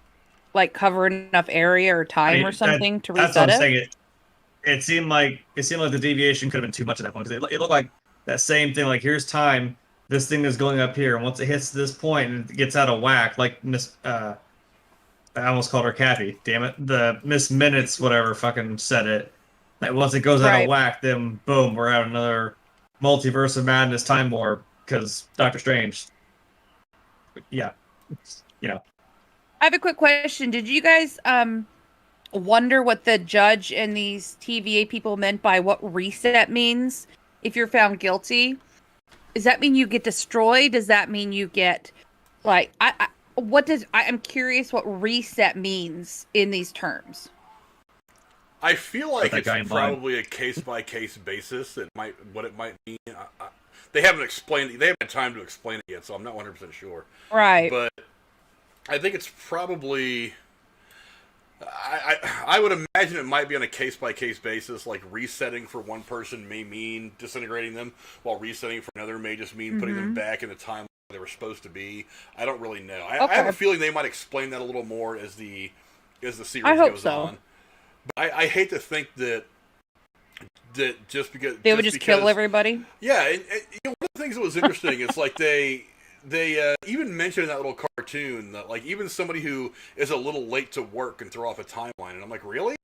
[SPEAKER 2] like cover enough area or time or something to reset it.
[SPEAKER 1] That's what I'm saying. It seemed like the deviation could have been too much at that point, because it looked like that same thing. Like, here's time. This thing is going up here, and once it hits this point and it gets out of whack, like I almost called her Kathy. Damn it, the Miss Minutes, whatever, fucking said it. Like, once it goes out of whack, then boom, we're at another multiverse of madness time warp. because Doctor Strange, yeah, you know.
[SPEAKER 2] I have a quick question. Did you guys wonder what the judge and these TVA people meant by what reset means if you're found guilty? Does that mean you get destroyed? Does that mean you get like I'm curious what reset means in these terms.
[SPEAKER 3] I feel like it's probably a case-by-case basis. What it might mean. They haven't explained. They haven't had time to explain it yet, so I'm not 100% sure.
[SPEAKER 2] Right.
[SPEAKER 3] But I think it's probably. I would imagine it might be on a case-by-case basis. Like resetting for one person may mean disintegrating them, while resetting for another may just mean putting them back in the time they were supposed to be. I don't really know. I have a feeling they might explain that a little more as the series goes on. But I hate to think that just because
[SPEAKER 2] they would just kill everybody.
[SPEAKER 3] Yeah, and one of the things that was interesting is like they even mentioned in that little cartoon that like even somebody who is a little late to work can throw off a timeline, and I'm like, really?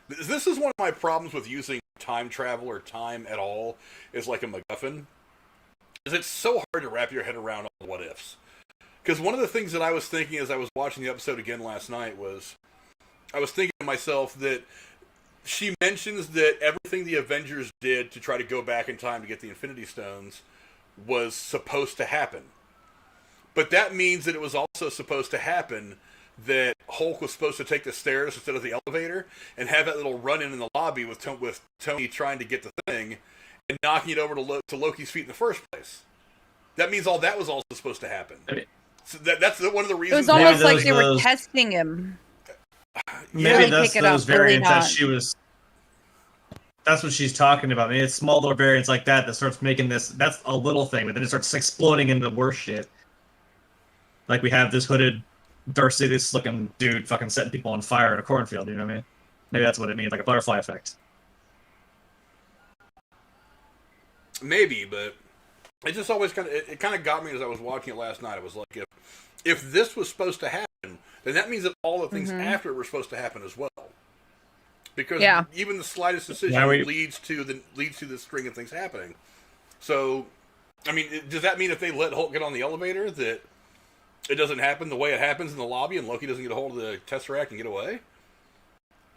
[SPEAKER 3] This is one of my problems with using time travel or time at all is like a MacGuffin. Is it's so hard to wrap your head around all the what ifs. Because one of the things that I was thinking as I was watching the episode again last night was I was thinking to myself that she mentions that everything the Avengers did to try to go back in time to get the Infinity Stones was supposed to happen. But that means that it was also supposed to happen that Hulk was supposed to take the stairs instead of the elevator and have that little run-in the lobby with Tony trying to get the thing and knocking it over to Loki's feet in the first place. That means all that was also supposed to happen. So that's one of the reasons.
[SPEAKER 2] It was almost like they were testing him.
[SPEAKER 1] Maybe that's those variants that she was. That's what she's talking about. I mean, it's small little variants like that starts making this. That's a little thing, but then it starts exploding into worse shit. Like we have this hooded, Darth Sidious looking dude fucking setting people on fire in a cornfield. You know what I mean? Maybe that's what it means, like a butterfly effect.
[SPEAKER 3] Maybe, but it just always kind of got me as I was watching it last night. It was like if this was supposed to happen, then that means that all the things after it were supposed to happen as well. Because even the slightest decision leads to the string of things happening. So, I mean, does that mean if they let Hulk get on the elevator that it doesn't happen the way it happens in the lobby and Loki doesn't get a hold of the Tesseract and get away?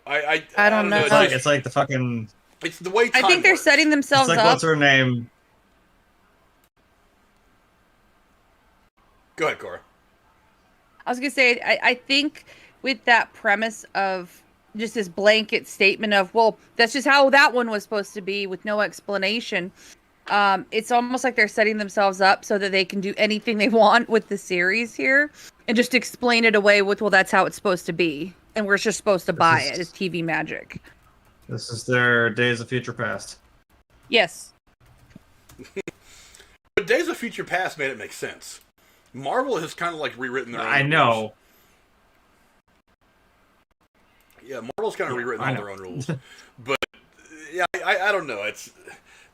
[SPEAKER 3] I
[SPEAKER 2] don't know.
[SPEAKER 1] It's like the fucking.
[SPEAKER 3] It's the way time
[SPEAKER 2] I think they're
[SPEAKER 3] works.
[SPEAKER 2] setting themselves
[SPEAKER 1] up. What's her name?
[SPEAKER 3] Go ahead, Cora.
[SPEAKER 2] I was going to say, I think with that premise of just this blanket statement of, well, that's just how that one was supposed to be with no explanation. It's almost like they're setting themselves up so that they can do anything they want with the series here and just explain it away with, well, that's how it's supposed to be. And we're just supposed to buy it as TV magic.
[SPEAKER 1] This is their Days of Future Past.
[SPEAKER 2] Yes.
[SPEAKER 3] But Days of Future Past made it make sense. Marvel has kind of like rewritten their own
[SPEAKER 1] I know.
[SPEAKER 3] rules. Yeah, Marvel's kind of rewritten all their own rules. But yeah, I don't know. It's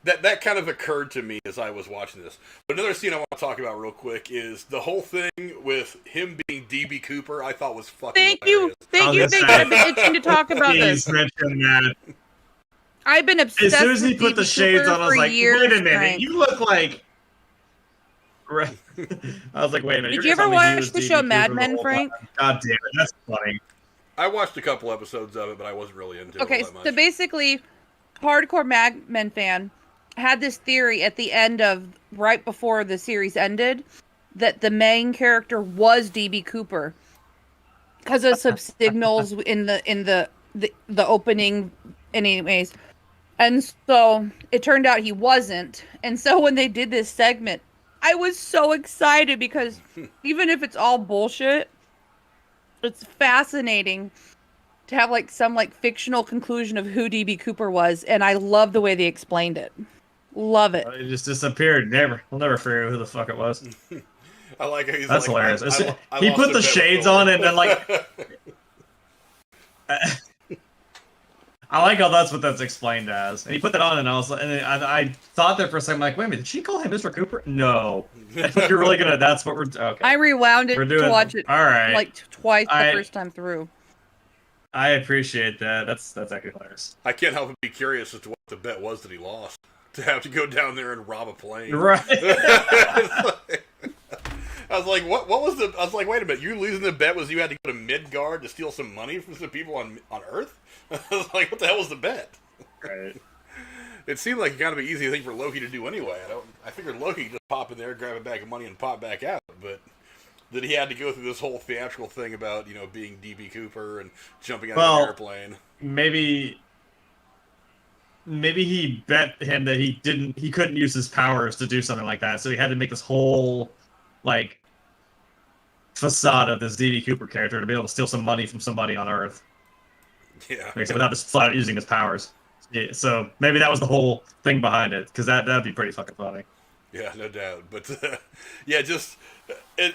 [SPEAKER 3] that kind of occurred to me as I was watching this. But another scene I want to talk about real quick is the whole thing with him being DB Cooper. I thought was fucking hilarious.
[SPEAKER 2] Thank you. I've been itching to talk about this. I've been obsessed.
[SPEAKER 1] As soon as he put the shades on, I was like,
[SPEAKER 2] years,
[SPEAKER 1] "Wait a minute,
[SPEAKER 2] Frank.
[SPEAKER 1] You look like." Right. I was like, "Wait a minute."
[SPEAKER 2] Did you ever watch the show Mad Men, Frank?
[SPEAKER 1] God damn it, that's funny.
[SPEAKER 3] I watched a couple episodes of it, but I wasn't really into it all that much.
[SPEAKER 2] So basically, hardcore Mad Men fan had this theory at the end of right before the series ended that the main character was DB Cooper because of some signals in the opening, anyways. And so it turned out he wasn't. And so when they did this segment, I was so excited because even if it's all bullshit, it's fascinating to have like some like fictional conclusion of who DB Cooper was, and I love the way they explained it. Love it.
[SPEAKER 1] It just disappeared. We'll never figure out who the fuck it was.
[SPEAKER 3] I like it.
[SPEAKER 1] That's like, hilarious. He put the shades on and then like. I like how that's what that's explained as. And he put that on, and I thought there for a second, like, wait a minute, did she call him Mr. Cooper? No. You're really gonna. That's what we're. Okay.
[SPEAKER 2] I rewound it to watch it.
[SPEAKER 1] All right.
[SPEAKER 2] Like twice the first time through.
[SPEAKER 1] I appreciate that. That's actually hilarious.
[SPEAKER 3] I can't help but be curious as to what the bet was that he lost. to have to go down there and rob a plane.
[SPEAKER 1] Right.
[SPEAKER 3] I was like, what was the... I was like, wait a minute, you losing the bet was you had to go to Midgard to steal some money from some people on Earth? I was like, what the hell was the bet?
[SPEAKER 1] Right.
[SPEAKER 3] It seemed like kind of an easy thing for Loki to do anyway. I figured Loki could just pop in there, grab a bag of money, and pop back out, but that he had to go through this whole theatrical thing about, being D.B. Cooper and jumping out of an airplane.
[SPEAKER 1] Maybe he bet him that he couldn't use his powers to do something like that, so he had to make this whole facade of this D.B. Cooper character to be able to steal some money from somebody on Earth.
[SPEAKER 3] Yeah.
[SPEAKER 1] Without just flat out using his powers. Yeah, so maybe that was the whole thing behind it, because that'd be pretty fucking funny.
[SPEAKER 3] Yeah, no doubt. But just an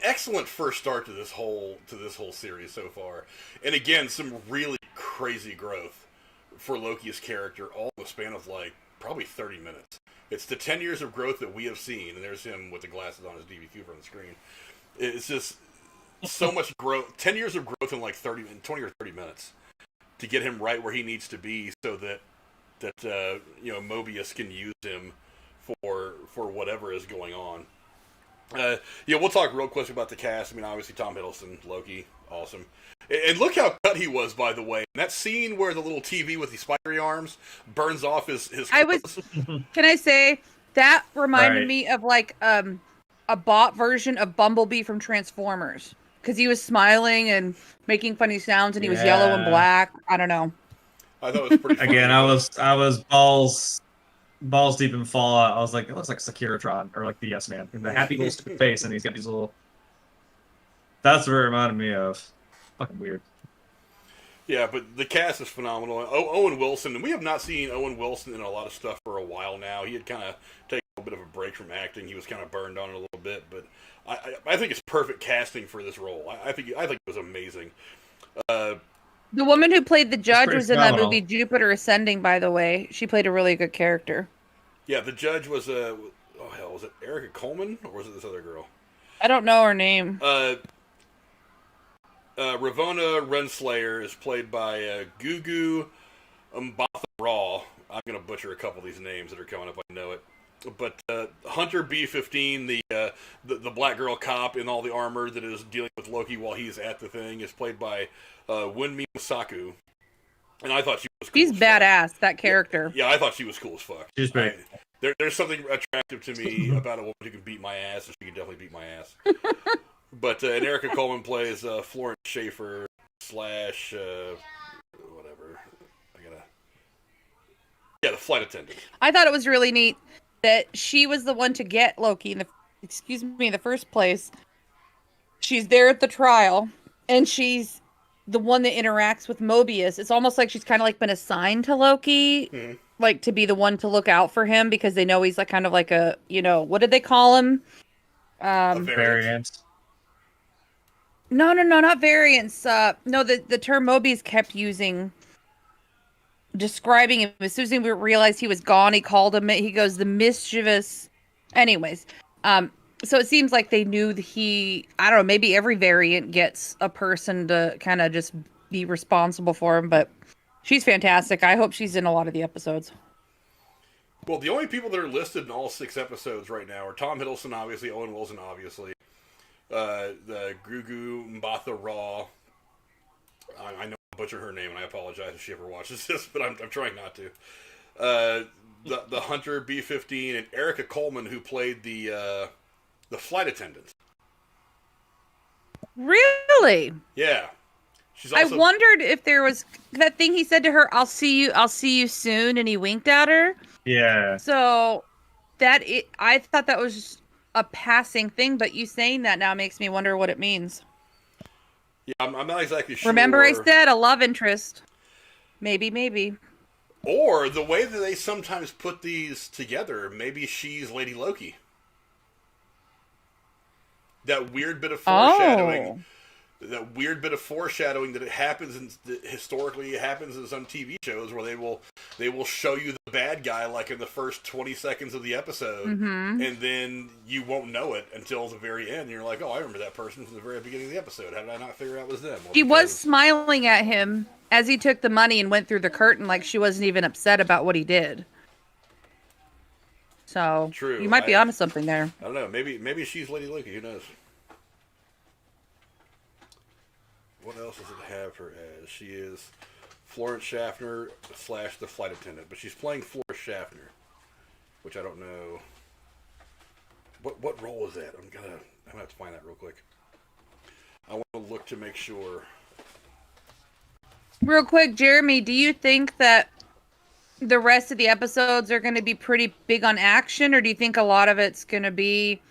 [SPEAKER 3] excellent first start to this whole series so far. And again, some really crazy growth for Loki's character, all in the span of probably 30 minutes. It's the 10 years of growth that we have seen, and there's him with the glasses on his D.B. Cooper on the screen. It's just so much growth. 10 years of growth in 20 or 30 minutes to get him right where he needs to be, so that Mobius can use him for whatever is going on. We'll talk real quick about the cast. I mean, obviously Tom Hiddleston, Loki, awesome. And look how cut he was, by the way. In that scene where the little TV with the spidery arms burns off his clothes.
[SPEAKER 2] Can I say that reminded me of a bot version of Bumblebee from Transformers, because he was smiling and making funny sounds, and he was yellow and black. I don't know.
[SPEAKER 3] I thought it was pretty funny.
[SPEAKER 1] Again, I was balls deep in Fallout. I was like, it looks like Securitron or the Yes Man, and the happy little stupid face, and he's got these little. That's what it reminded me of. Fucking weird.
[SPEAKER 3] Yeah, but the cast is phenomenal. Owen Wilson, and we have not seen Owen Wilson in a lot of stuff for a while now. He had kind of taken a bit of a break from acting. He was kind of burned on it a little bit, but I think it's perfect casting for this role. I think it was amazing. The
[SPEAKER 2] woman who played the judge was in that movie Jupiter Ascending, by the way. She played a really good character.
[SPEAKER 3] Yeah, the judge was was it Erica Coleman, or was it this other girl?
[SPEAKER 2] I don't know her name.
[SPEAKER 3] Ravonna Renslayer is played by Gugu Mbatha-Raw. I'm going to butcher a couple of these names that are coming up. I know it. But Hunter B-15, the black girl cop in all the armor that is dealing with Loki while he's at the thing, is played by Wunmi Mosaku. And I thought she was cool.
[SPEAKER 2] She's badass, that character.
[SPEAKER 3] Yeah, I thought she was cool as fuck.
[SPEAKER 1] She's great.
[SPEAKER 3] There's something attractive to me about a woman who can beat my ass, and she can definitely beat my ass. But and Erica Coleman plays Florence Schaefer / whatever. The flight attendant.
[SPEAKER 2] I thought it was really neat that she was the one to get Loki in the first place. She's there at the trial, and she's the one that interacts with Mobius. It's almost like she's kind of been assigned to Loki, to be the one to look out for him, because they know he's kind of a, what did they call him?
[SPEAKER 1] Variant.
[SPEAKER 2] No, not variants. No, the term Mobius kept using, describing him. As soon as we realized he was gone, he called him. He goes, the mischievous. Anyways, so it seems like they knew that I don't know, maybe every variant gets a person to kind of just be responsible for him, but she's fantastic. I hope she's in a lot of the episodes.
[SPEAKER 3] Well, the only people that are listed in all 6 episodes right now are Tom Hiddleston, obviously, Owen Wilson, obviously, the Gugu Mbatha-Raw. I know I butchered her name, and I apologize if she ever watches this, but I'm trying not to. The Hunter B-15 and Erica Coleman, who played the flight attendant.
[SPEAKER 2] Really?
[SPEAKER 3] Yeah. She's also...
[SPEAKER 2] I wondered if there was that thing he said to her, I'll see you soon, and he winked at her.
[SPEAKER 1] Yeah.
[SPEAKER 2] So I thought that was just a passing thing, but you saying that now makes me wonder what it means.
[SPEAKER 3] Yeah, I'm not exactly sure.
[SPEAKER 2] Remember I said a love interest. Maybe.
[SPEAKER 3] Or the way that they sometimes put these together, maybe she's Lady Loki. That weird bit of foreshadowing.
[SPEAKER 2] Oh.
[SPEAKER 3] That weird bit of foreshadowing that historically happens in some TV shows where they will show you the bad guy in the first 20 seconds of the episode, and then you won't know it until the very end. And you're like, oh, I remember that person from the very beginning of the episode. How did I not figure out it was them? Well,
[SPEAKER 2] she was smiling at him as he took the money and went through the curtain like she wasn't even upset about what he did. So
[SPEAKER 3] True.
[SPEAKER 2] you might be onto something there.
[SPEAKER 3] I don't know. Maybe she's Lady Loki. Who knows? What else does it have her as? She is Florence Schaffner / the flight attendant, but she's playing Florence Schaffner, which I don't know. What role is that? I'm gonna have to find that real quick. I want to look to make sure.
[SPEAKER 2] Real quick, Jeremy, do you think that the rest of the episodes are going to be pretty big on action, or do you think a lot of it's going to be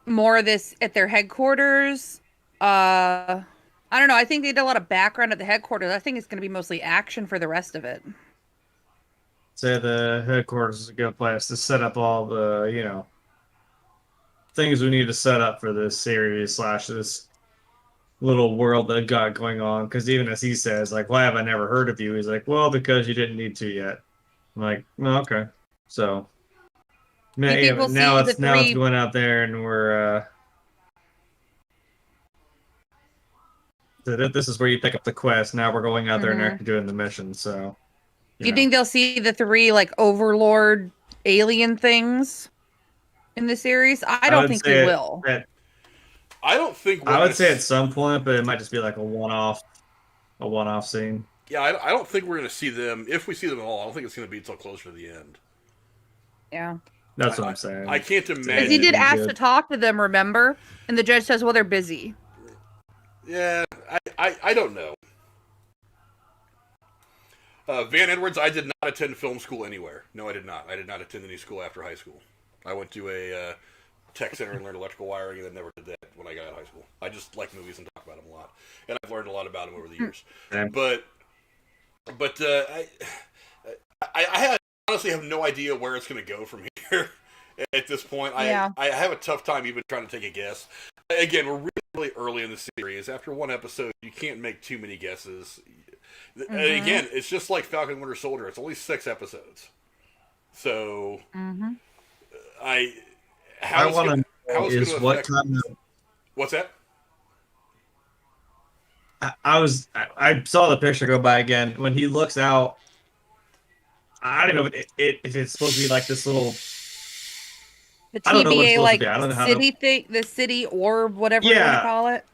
[SPEAKER 2] more of this at their headquarters? I don't know. I think they did a lot of background at the headquarters. I think it's going to be mostly action for the rest of it.
[SPEAKER 1] Say the headquarters is a good place to set up all the, things we need to set up for this series / this little world that got going on. Because even as he says, like, why have I never heard of you? He's like, well, because you didn't need to yet. I'm like, oh, okay. So now it's going out there and we're this is where you pick up the quest. Now we're going out there and actually doing the mission. So
[SPEAKER 2] do you think they'll see the 3 like overlord alien things in the series? I don't think they will.
[SPEAKER 3] I don't think.
[SPEAKER 1] I would say at some point, but it might just be like a one-off scene.
[SPEAKER 3] Yeah, I don't think we're going to see them. If we see them at all, I don't think it's going to be until closer to the end.
[SPEAKER 2] Yeah,
[SPEAKER 1] that's what I'm saying.
[SPEAKER 3] I can't imagine.
[SPEAKER 2] Because he did ask to talk to them, remember? And the judge says, "Well, they're busy."
[SPEAKER 3] Yeah, I don't know. Van Edwards, I did not attend film school anywhere. No, I did not. I did not attend any school after high school. I went to a tech center and learned electrical wiring, and then never did that when I got out of high school. I just like movies and talk about them a lot, and I've learned a lot about them over the years. But I honestly have no idea where it's going to go from here at this point. I have a tough time even trying to take a guess. Again, we're really early in the series. After one episode, you can't make too many guesses. And again, it's just like Falcon Winter Soldier. It's only 6 episodes. So, What's that?
[SPEAKER 1] I saw the picture go by again. When he looks out, I don't know if it's supposed to be like this little...
[SPEAKER 2] The TVA, like, city thing, the city orb, whatever you want to call it.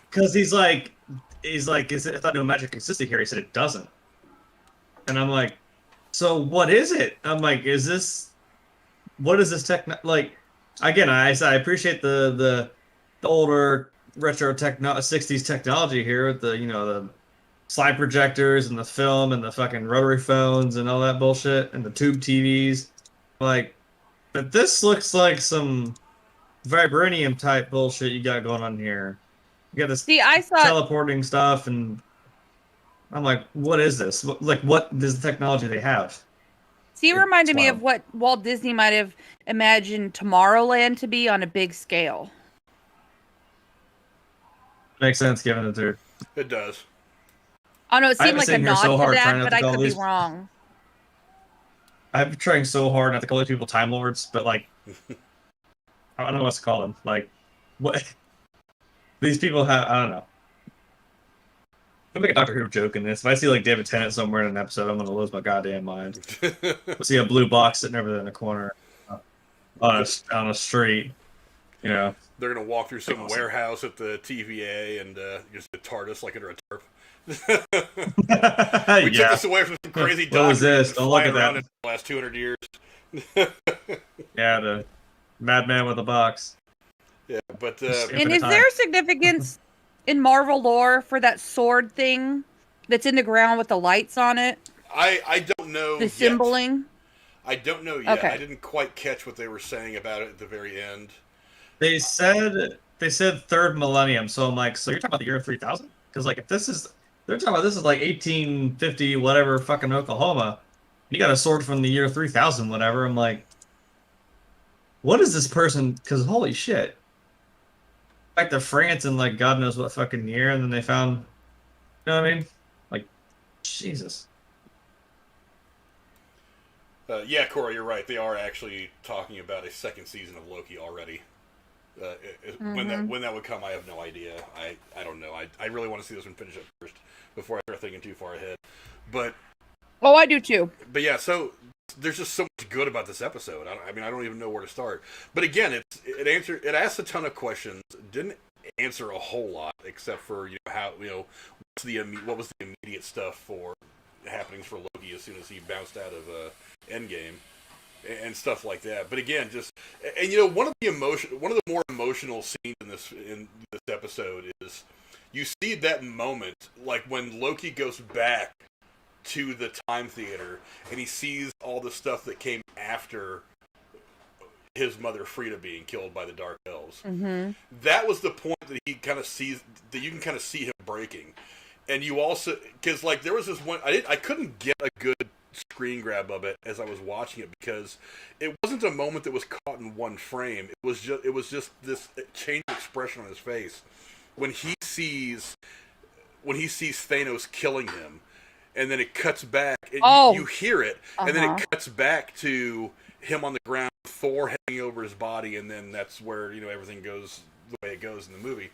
[SPEAKER 1] Because he's like, I thought no magic existed here. He said it doesn't. And I'm like, so what is it? I'm like, what is this like, again, I appreciate the older retro 60s technology here with the slide projectors and the film and the fucking rotary phones and all that bullshit and the tube TVs. Like, but this looks like some vibranium type bullshit you got going on here. You got this teleporting stuff, and I'm like, what is this? What is the technology they have?
[SPEAKER 2] See, it reminded me of what Walt Disney might have imagined Tomorrowland to be on a big scale.
[SPEAKER 1] Makes sense, given the truth.
[SPEAKER 3] It does.
[SPEAKER 2] Oh no, it seemed like a nod to that, but I could be wrong.
[SPEAKER 1] I'm trying so hard not to call these people Time Lords, but like, I don't know what to call them. Like, what these people have, I don't know. I'm make a Doctor Who joke in this. If I see like David Tennant somewhere in an episode, I'm gonna lose my goddamn mind. I see a blue box sitting over there in the corner on a street.
[SPEAKER 3] They're gonna walk through some warehouse at the TVA and just a TARDIS like under a tarp. We took this away from some crazy doctor.
[SPEAKER 1] What was this? Don't look at that.
[SPEAKER 3] In the last 200 years.
[SPEAKER 1] Yeah, the madman with a box.
[SPEAKER 3] Yeah, but
[SPEAKER 2] and is there significance in Marvel lore for that sword thing that's in the ground with the lights on it?
[SPEAKER 3] I don't know.
[SPEAKER 2] The symboling.
[SPEAKER 3] I don't know yet.
[SPEAKER 2] Okay.
[SPEAKER 3] I didn't quite catch what they were saying about it at the very end.
[SPEAKER 1] They said third millennium, so I'm like, so you're talking about the year 3000? Because like, if they're talking about this is like 1850 whatever fucking Oklahoma, you got a sword from the year 3000 whatever. I'm like, what is this person? Because holy shit, back to France in like God knows what fucking year, and then they found, you know what I mean? Like, Jesus.
[SPEAKER 3] Yeah, Cora, you're right. They are actually talking about a second season of Loki already. When that would come, I have no idea. I don't know. I really want to see this one finish up first before I start thinking too far ahead. But
[SPEAKER 2] I do too.
[SPEAKER 3] But yeah, so there's just so much good about this episode. I mean, I don't even know where to start. But again, it asks a ton of questions. Didn't answer a whole lot except for how what was the immediate stuff for happenings for Loki as soon as he bounced out of Endgame and stuff like that. But again, one of the more emotional scenes in this episode is you see that moment like when Loki goes back to the time theater and he sees all the stuff that came after his mother Frida being killed by the Dark Elves.
[SPEAKER 2] Mm-hmm.
[SPEAKER 3] That was the point that he kind of sees, that you can kind of see him breaking. And you also, because like there was this one, I couldn't get a good screen grab of it as I was watching it because it wasn't a moment that was caught in one frame. It was just this change of expression on his face when he sees Thanos killing him, and then it cuts back and you hear it, and then it cuts back to him on the ground, Thor hanging over his body, and then that's where everything goes the way it goes in the movie.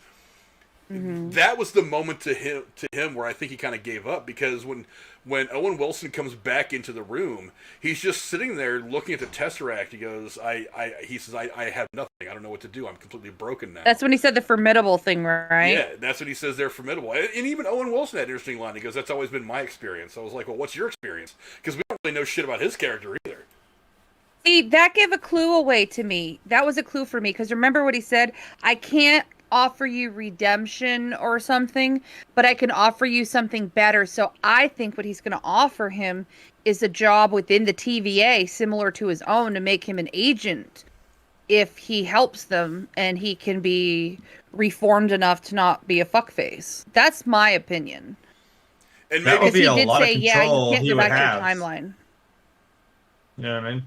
[SPEAKER 3] Mm-hmm. That was the moment to him where I think he kind of gave up, because when Owen Wilson comes back into the room, he's just sitting there looking at the Tesseract. He goes, he says, I have nothing. I don't know what to do. I'm completely broken now.
[SPEAKER 2] That's when he said the formidable thing, right?
[SPEAKER 3] Yeah, that's what he says. They're formidable. And even Owen Wilson had an interesting line. He goes, that's always been my experience. I was like, well, what's your experience? Because we don't really know shit about his character either.
[SPEAKER 2] See, that gave a clue away to me. That was a clue for me, because remember what he said? I can't offer you redemption or something, but I can offer you something better. So I think what he's going to offer him is a job within the TVA similar to his own, to make him an agent if he helps them and he can be reformed enough to not be a fuckface. That's my opinion.
[SPEAKER 1] And maybe because he did say, yeah, you can't go back to
[SPEAKER 2] your timeline.
[SPEAKER 1] You know what I mean?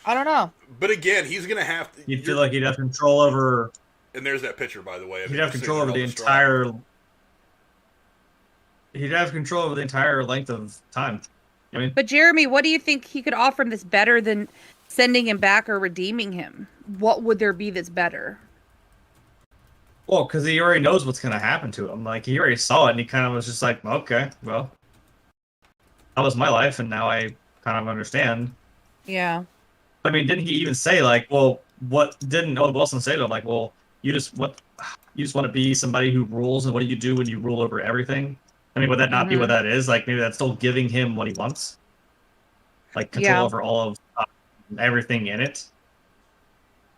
[SPEAKER 2] I don't know.
[SPEAKER 3] But again, he's going to have to...
[SPEAKER 1] You'd feel like he'd have control over...
[SPEAKER 3] And there's that picture, by the way.
[SPEAKER 1] He'd have control over the entire... He'd have control over the entire length of time. I mean,
[SPEAKER 2] but Jeremy, what do you think he could offer him that's better than sending him back or redeeming him? What would there be that's better?
[SPEAKER 1] Well, because he already knows what's going to happen to him. Like, he already saw it, and he kind of was just like, okay, well, that was my life, and now I kind of understand.
[SPEAKER 2] Yeah.
[SPEAKER 1] I mean, didn't he even say, like, well, what didn't Owen Wilson say to him? Like, well, you just want to be somebody who rules, and what do you do when you rule over everything? I mean, would that not be what that is? Like, maybe that's still giving him what he wants? Like, control over all of everything in it?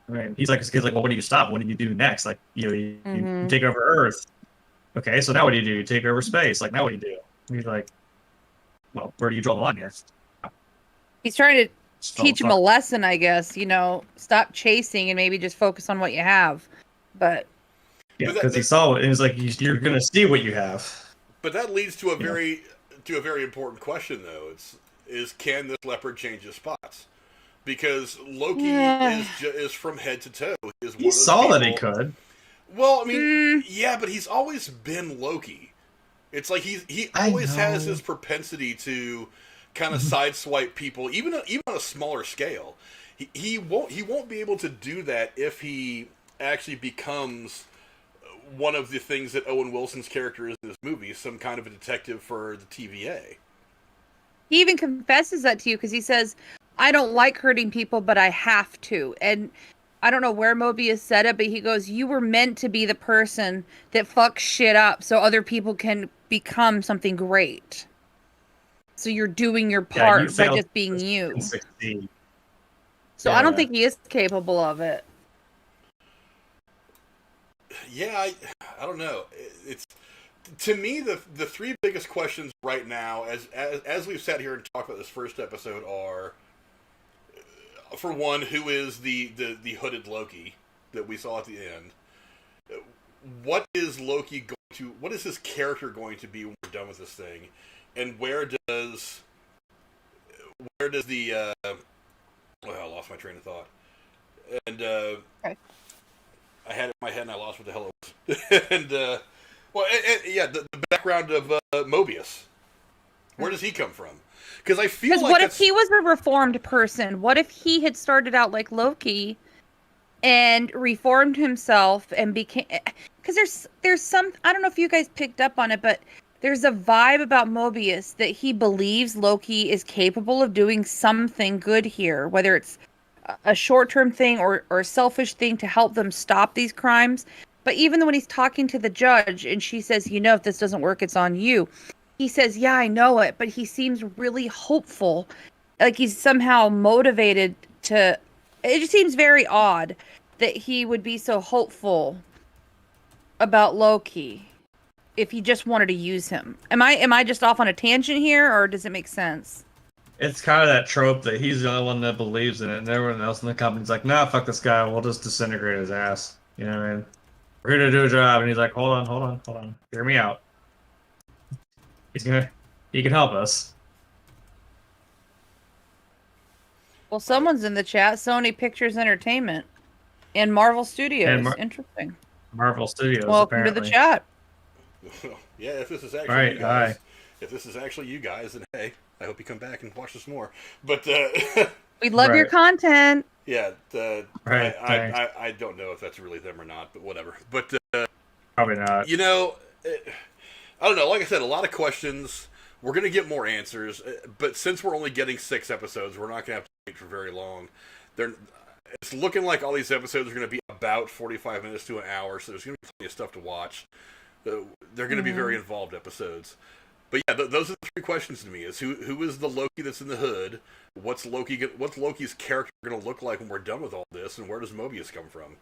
[SPEAKER 1] I mean, he's like, his kid's like, well, what do you stop? What do you do next? Like, you take over Earth. Okay, so now what do? You take over space. Like, now what do you do? And he's like, well, where do you draw the line here?
[SPEAKER 2] He's trying to teach him a lesson, I guess. Stop chasing and maybe just focus on what you have. But
[SPEAKER 1] yeah, because he saw it, and he's like, you're going to see what you have.
[SPEAKER 3] But that leads to a very important question, though. Is can this leopard change his spots? Because Loki is from head to toe.
[SPEAKER 1] He saw that he could.
[SPEAKER 3] Well, I mean, yeah, but he's always been Loki. It's like he always has this propensity to kind of sideswipe people, even on a smaller scale. He won't be able to do that if he actually becomes one of the things that Owen Wilson's character is in this movie, some kind of a detective for the TVA.
[SPEAKER 2] He even confesses that to you because he says, I don't like hurting people, but I have to. And I don't know where Mobius said it, but he goes, you were meant to be the person that fucks shit up so other people can become something great. So you're doing your part by just being you. So I don't think he is capable of it.
[SPEAKER 3] Yeah, I don't know. It's to me the three biggest questions right now, as we've sat here and talked about this first episode, are, for one, who is the hooded Loki that we saw at the end? What is Loki going to? What is his character going to be when we're done with this thing? And where does the I lost my train of thought. And okay. I had it in my head and I lost what the hell it was. And the background of Mobius. Where does he come from? Because I feel like
[SPEAKER 2] what if he was a reformed person? What if he had started out like Loki and reformed himself and became? Because there's some, I don't know if you guys picked up on it, but there's a vibe about Mobius that he believes Loki is capable of doing something good here, whether it's a short-term thing or a selfish thing to help them stop these crimes. But even when he's talking to the judge and she says, if this doesn't work, it's on you. He says, yeah, I know it. But he seems really hopeful. Like he's somehow motivated to... It just seems very odd that he would be so hopeful about Loki if he just wanted to use him. Am I just off on a tangent here, or does it make sense?
[SPEAKER 1] It's kind of that trope that he's the only one that believes in it, and everyone else in the company's like, nah, fuck this guy, we'll just disintegrate his ass. You know what I mean? We're here to do a job, and he's like, hold on, hear me out. He can help us.
[SPEAKER 2] Well, someone's in the chat, Sony Pictures Entertainment and Marvel Studios. Interesting.
[SPEAKER 1] Marvel Studios,
[SPEAKER 2] welcome
[SPEAKER 1] apparently.
[SPEAKER 2] To the chat.
[SPEAKER 3] Yeah, if this is actually you guys,
[SPEAKER 1] hi.
[SPEAKER 3] If this is actually you guys, then hey, I hope you come back and watch this more. But
[SPEAKER 2] we love your content.
[SPEAKER 3] Yeah,
[SPEAKER 1] right.
[SPEAKER 3] I don't know if that's really them or not, but whatever. But
[SPEAKER 1] probably not.
[SPEAKER 3] I don't know. Like I said, a lot of questions. We're gonna get more answers, but since we're only getting 6 episodes, we're not gonna have to wait for very long. It's looking like all these episodes are gonna be about 45 minutes to an hour, so there's gonna be plenty of stuff to watch. They're going to be very involved episodes. But yeah, those are the 3 questions to me: is who is the Loki that's in the hood? What's Loki's character going to look like when we're done with all this? And where does Mobius come from?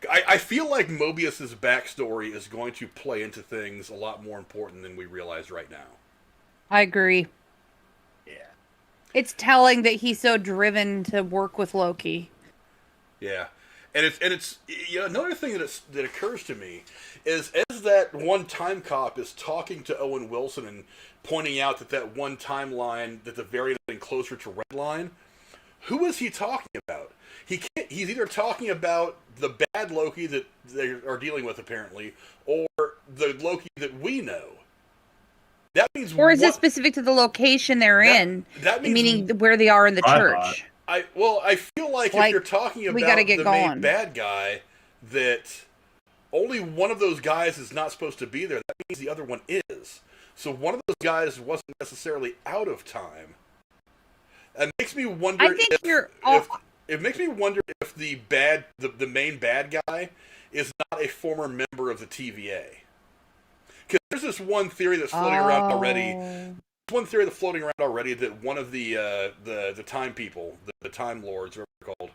[SPEAKER 3] I feel like Mobius's backstory is going to play into things a lot more important than we realize right now. I
[SPEAKER 2] agree.
[SPEAKER 3] Yeah,
[SPEAKER 2] it's telling that he's so driven to work with Loki.
[SPEAKER 3] Yeah. And it's another thing that occurs to me is as that one time cop is talking to Owen Wilson and pointing out that one timeline, that the variant is getting closer to Redline, who is he talking about? He's either talking about the bad Loki that they are dealing with apparently, or the Loki that we know. That means,
[SPEAKER 2] or is it specific to the location they're in?
[SPEAKER 3] That means,
[SPEAKER 2] meaning where they are in the church.
[SPEAKER 3] I feel like if you're talking about the main bad guy, that only one of those guys is not supposed to be there. That means the other one is. So one of those guys wasn't necessarily out of time. It makes me wonder. It makes me wonder if the main bad guy is not a former member of the TVA. Because there's this one theory that's floating around already. One theory that's floating around already that one of the time people, the Time Lords, whatever they're called,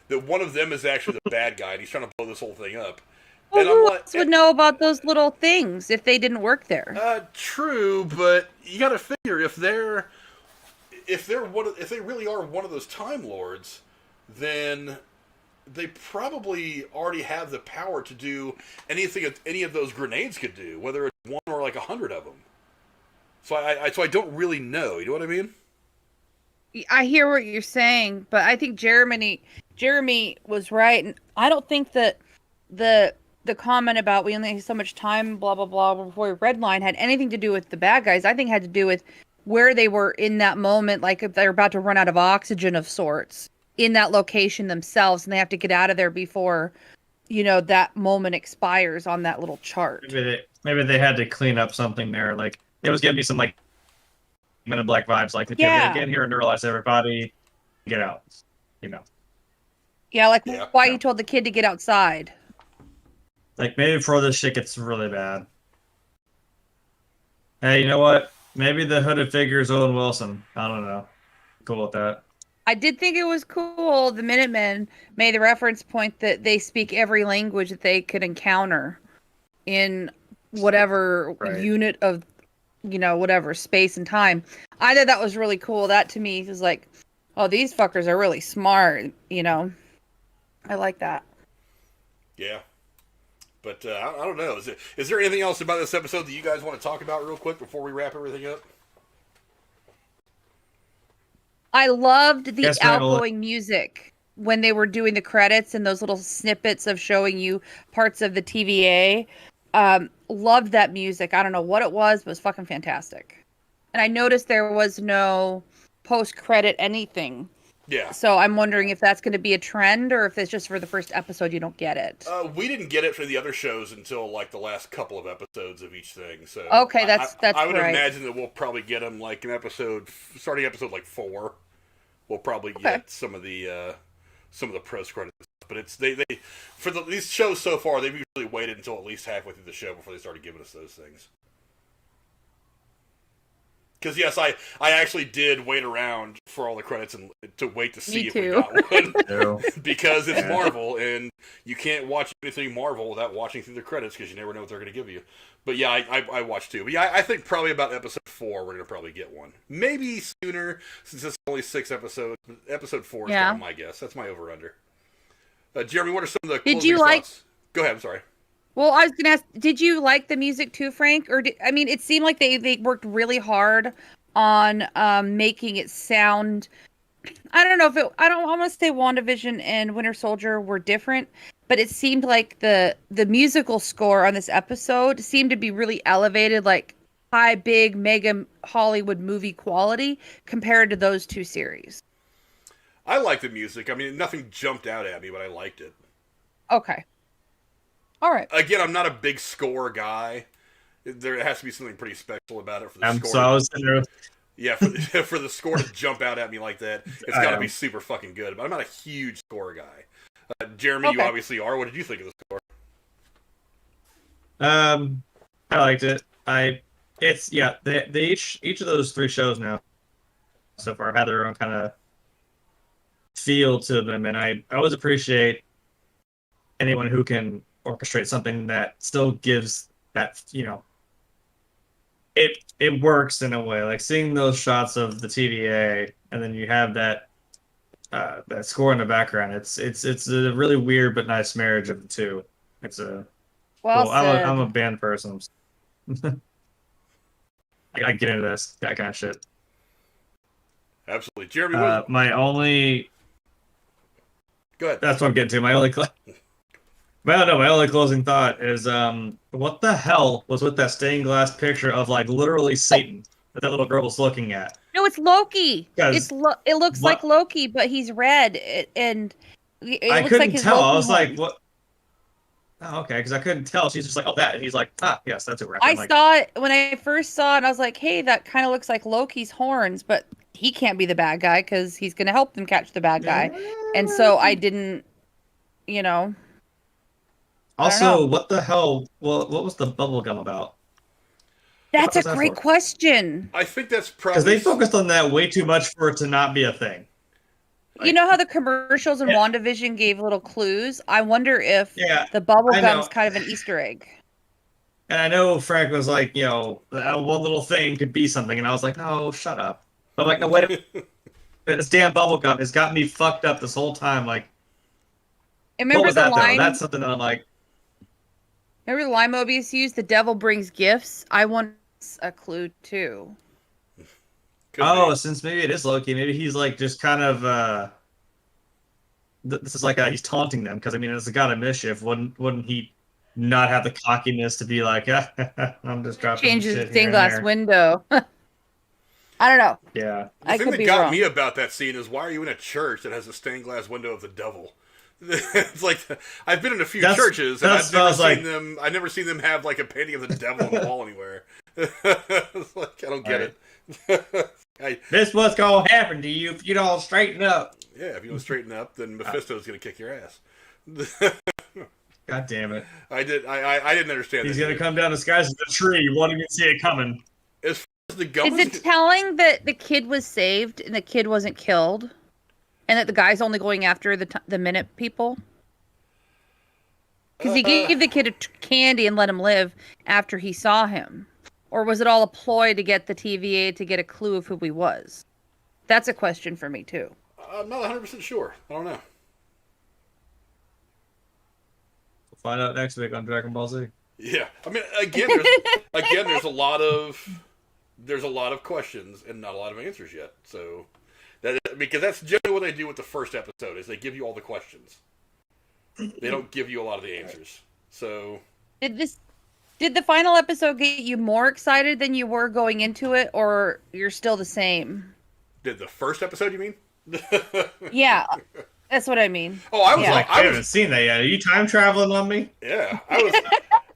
[SPEAKER 3] that one of them is actually the bad guy, and he's trying to blow this whole thing up.
[SPEAKER 2] Well, who else would know about those little things if they didn't work there?
[SPEAKER 3] True, but you got to figure if they really are one of those Time Lords, then they probably already have the power to do anything any of those grenades could do, whether it's one or like 100 of them. So I don't really know. You know what I mean?
[SPEAKER 2] I hear what you're saying, but I think Jeremy was right, and I don't think that the comment about we only have so much time, blah blah blah, before Redline had anything to do with the bad guys. I think it had to do with where they were in that moment, like if they're about to run out of oxygen of sorts in that location themselves, and they have to get out of there before that moment expires on that little chart.
[SPEAKER 1] Maybe they had to clean up something there, like. It was giving me some like Men in Black vibes, like get in here and neuralize everybody, get out,
[SPEAKER 2] Yeah, like why you told the kid to get outside.
[SPEAKER 1] Like maybe before this shit gets really bad. Hey, you know what? Maybe the hooded figure is Owen Wilson. I don't know. Cool with that.
[SPEAKER 2] I did think it was cool. The Minutemen made the reference point that they speak every language that they could encounter in whatever unit of whatever space and time. I thought that was really cool. That to me is like, oh, these fuckers are really smart. I like that.
[SPEAKER 3] Yeah, but I don't know. Is there anything else about this episode that you guys want to talk about real quick before we wrap everything up?
[SPEAKER 2] I loved the outgoing music when they were doing the credits and those little snippets of showing you parts of the TVA. Loved that music. I don't know what it was, but it was fucking fantastic. And I noticed there was no post-credit anything
[SPEAKER 3] Yeah.
[SPEAKER 2] So I'm wondering if that's going to be a trend or if it's just for the first episode you don't get it.
[SPEAKER 3] We didn't get it for the other shows until like the last couple of episodes of each thing. So
[SPEAKER 2] okay, that's
[SPEAKER 3] I would
[SPEAKER 2] right.
[SPEAKER 3] imagine that we'll probably get them like an episode, starting episode like 4. We'll probably get some of the press credits. But it's they for these shows so far, they've usually waited until at least halfway through the show before they started giving us those things. Because yes, I actually did wait around for all the credits and to wait to see if we got one. Because it's Marvel, and you can't watch anything Marvel without watching through the credits because you never know what they're going to give you. But yeah, I watched 2. But yeah, I think probably about episode 4 we're going to probably get one. Maybe sooner since it's only 6 episodes. But episode 4 is kind of my guess. That's my over/under. Jeremy, what are some of the closing thoughts? Go ahead. I'm sorry.
[SPEAKER 2] Well, I was going to ask, did you like the music too, Frank? Or it seemed like they worked really hard on making it sound. I don't know if I don't want to say WandaVision and Winter Soldier were different, but it seemed like the musical score on this episode seemed to be really elevated, like high, big, mega Hollywood movie quality compared to those 2 series.
[SPEAKER 3] I like the music. I mean, nothing jumped out at me, but I liked it.
[SPEAKER 2] Okay. All right.
[SPEAKER 3] Again, I'm not a big score guy. There has to be something pretty special about it for the score.
[SPEAKER 1] So I was sitting there.
[SPEAKER 3] Yeah, for the score to jump out at me like that, it's got to be super fucking good. But I'm not a huge score guy. Jeremy, you obviously are. What did you think of the score?
[SPEAKER 1] I liked it. Each of those 3 shows now so far have had their own kind of feel to them, and I always appreciate anyone who can orchestrate something that still gives that, it works in a way, like seeing those shots of the TVA and then you have that score in the background. It's a really weird but nice marriage of the 2. It's a I'm a band person. I get into that kind of shit.
[SPEAKER 3] Absolutely. Jeremy,
[SPEAKER 1] my only
[SPEAKER 3] go ahead.
[SPEAKER 1] That's what I'm getting to. My only closing thought is, what the hell was with that stained glass picture of like literally Satan that little girl was looking at?
[SPEAKER 2] No, it's Loki. It looks like Loki, but he's red, and
[SPEAKER 1] I couldn't tell. I was like, what? Oh, okay, because I couldn't tell. She's just like, oh, that. And he's like, yes, that's a reference.
[SPEAKER 2] I saw it when I first saw it, and I was like, hey, that kind of looks like Loki's horns, but he can't be the bad guy because he's going to help them catch the bad guy. And so I didn't,
[SPEAKER 1] Also, what the hell? Well, what was the bubble gum about?
[SPEAKER 2] That's a great question.
[SPEAKER 3] I think that's probably
[SPEAKER 1] because they focused on that way too much for it to not be a thing.
[SPEAKER 2] You know how the commercials in WandaVision gave little clues? I wonder if the bubble gum's kind of an Easter egg.
[SPEAKER 1] And I know Frank was like, one little thing could be something, and I was like, no, shut up. But I'm like, no, wait a minute. This damn bubble gum has got me fucked up this whole time. Like,
[SPEAKER 2] remember
[SPEAKER 1] what was
[SPEAKER 2] the
[SPEAKER 1] that,
[SPEAKER 2] line?
[SPEAKER 1] Though? That's something that I'm like.
[SPEAKER 2] Remember the line Mobius used? The devil brings gifts. I want a clue too.
[SPEAKER 1] Since maybe it is Loki, maybe he's like just kind of. This is like he's taunting them because as a god of mischief, wouldn't he not have the cockiness to be like, I'm just dropping
[SPEAKER 2] change
[SPEAKER 1] shit
[SPEAKER 2] his stained glass window? I don't know.
[SPEAKER 1] Yeah.
[SPEAKER 3] The thing that got me about that scene is, why are you in a church that has a stained glass window of the devil? It's like, I've been in a few churches and I've never seen them have like a painting of the devil on the wall anywhere. It's like, I don't get it.
[SPEAKER 1] This is what's gonna happen to you if you don't straighten up.
[SPEAKER 3] Yeah, if you don't straighten up, then Mephisto's gonna kick your ass.
[SPEAKER 1] God damn it!
[SPEAKER 3] I didn't understand.
[SPEAKER 1] He's gonna come down the skies of the tree. You won't even see it coming.
[SPEAKER 3] As far as the gun,
[SPEAKER 2] is it telling that the kid was saved and the kid wasn't killed, and that the guy's only going after the Minute people? Because he gave the kid a candy and let him live after he saw him. Or was it all a ploy to get the TVA to get a clue of who he was? That's a question for me, too.
[SPEAKER 3] I'm not 100% sure. I don't know.
[SPEAKER 1] We'll find out next week on Dragon Ball Z.
[SPEAKER 3] Yeah. Again, there's a lot of questions and not a lot of answers yet. So, because that's generally what they do with the first episode, is they give you all the questions. They don't give you a lot of the answers. So...
[SPEAKER 2] Did the final episode get you more excited than you were going into it, or you're still the same?
[SPEAKER 3] Did the first episode, you mean?
[SPEAKER 2] Yeah, that's what I mean.
[SPEAKER 3] Oh, I was
[SPEAKER 2] Yeah.
[SPEAKER 3] like,
[SPEAKER 1] I haven't seen that yet. Are you time traveling on me?
[SPEAKER 3] yeah,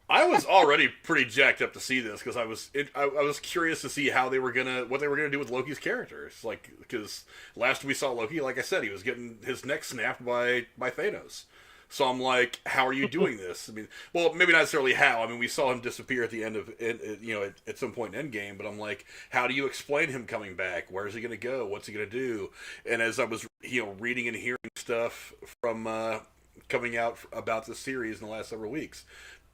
[SPEAKER 3] I was already pretty jacked up to see this because I was curious to see what they were gonna do with Loki's characters. Like, because last we saw Loki, like I said, he was getting his neck snapped by Thanos. So I'm like, how are you doing this? I mean, well, maybe not necessarily how. I mean, we saw him disappear at the end of it, at some point in Endgame. But I'm like, how do you explain him coming back? Where is he going to go? What's he going to do? And as I was, reading and hearing stuff from coming out about this series in the last several weeks,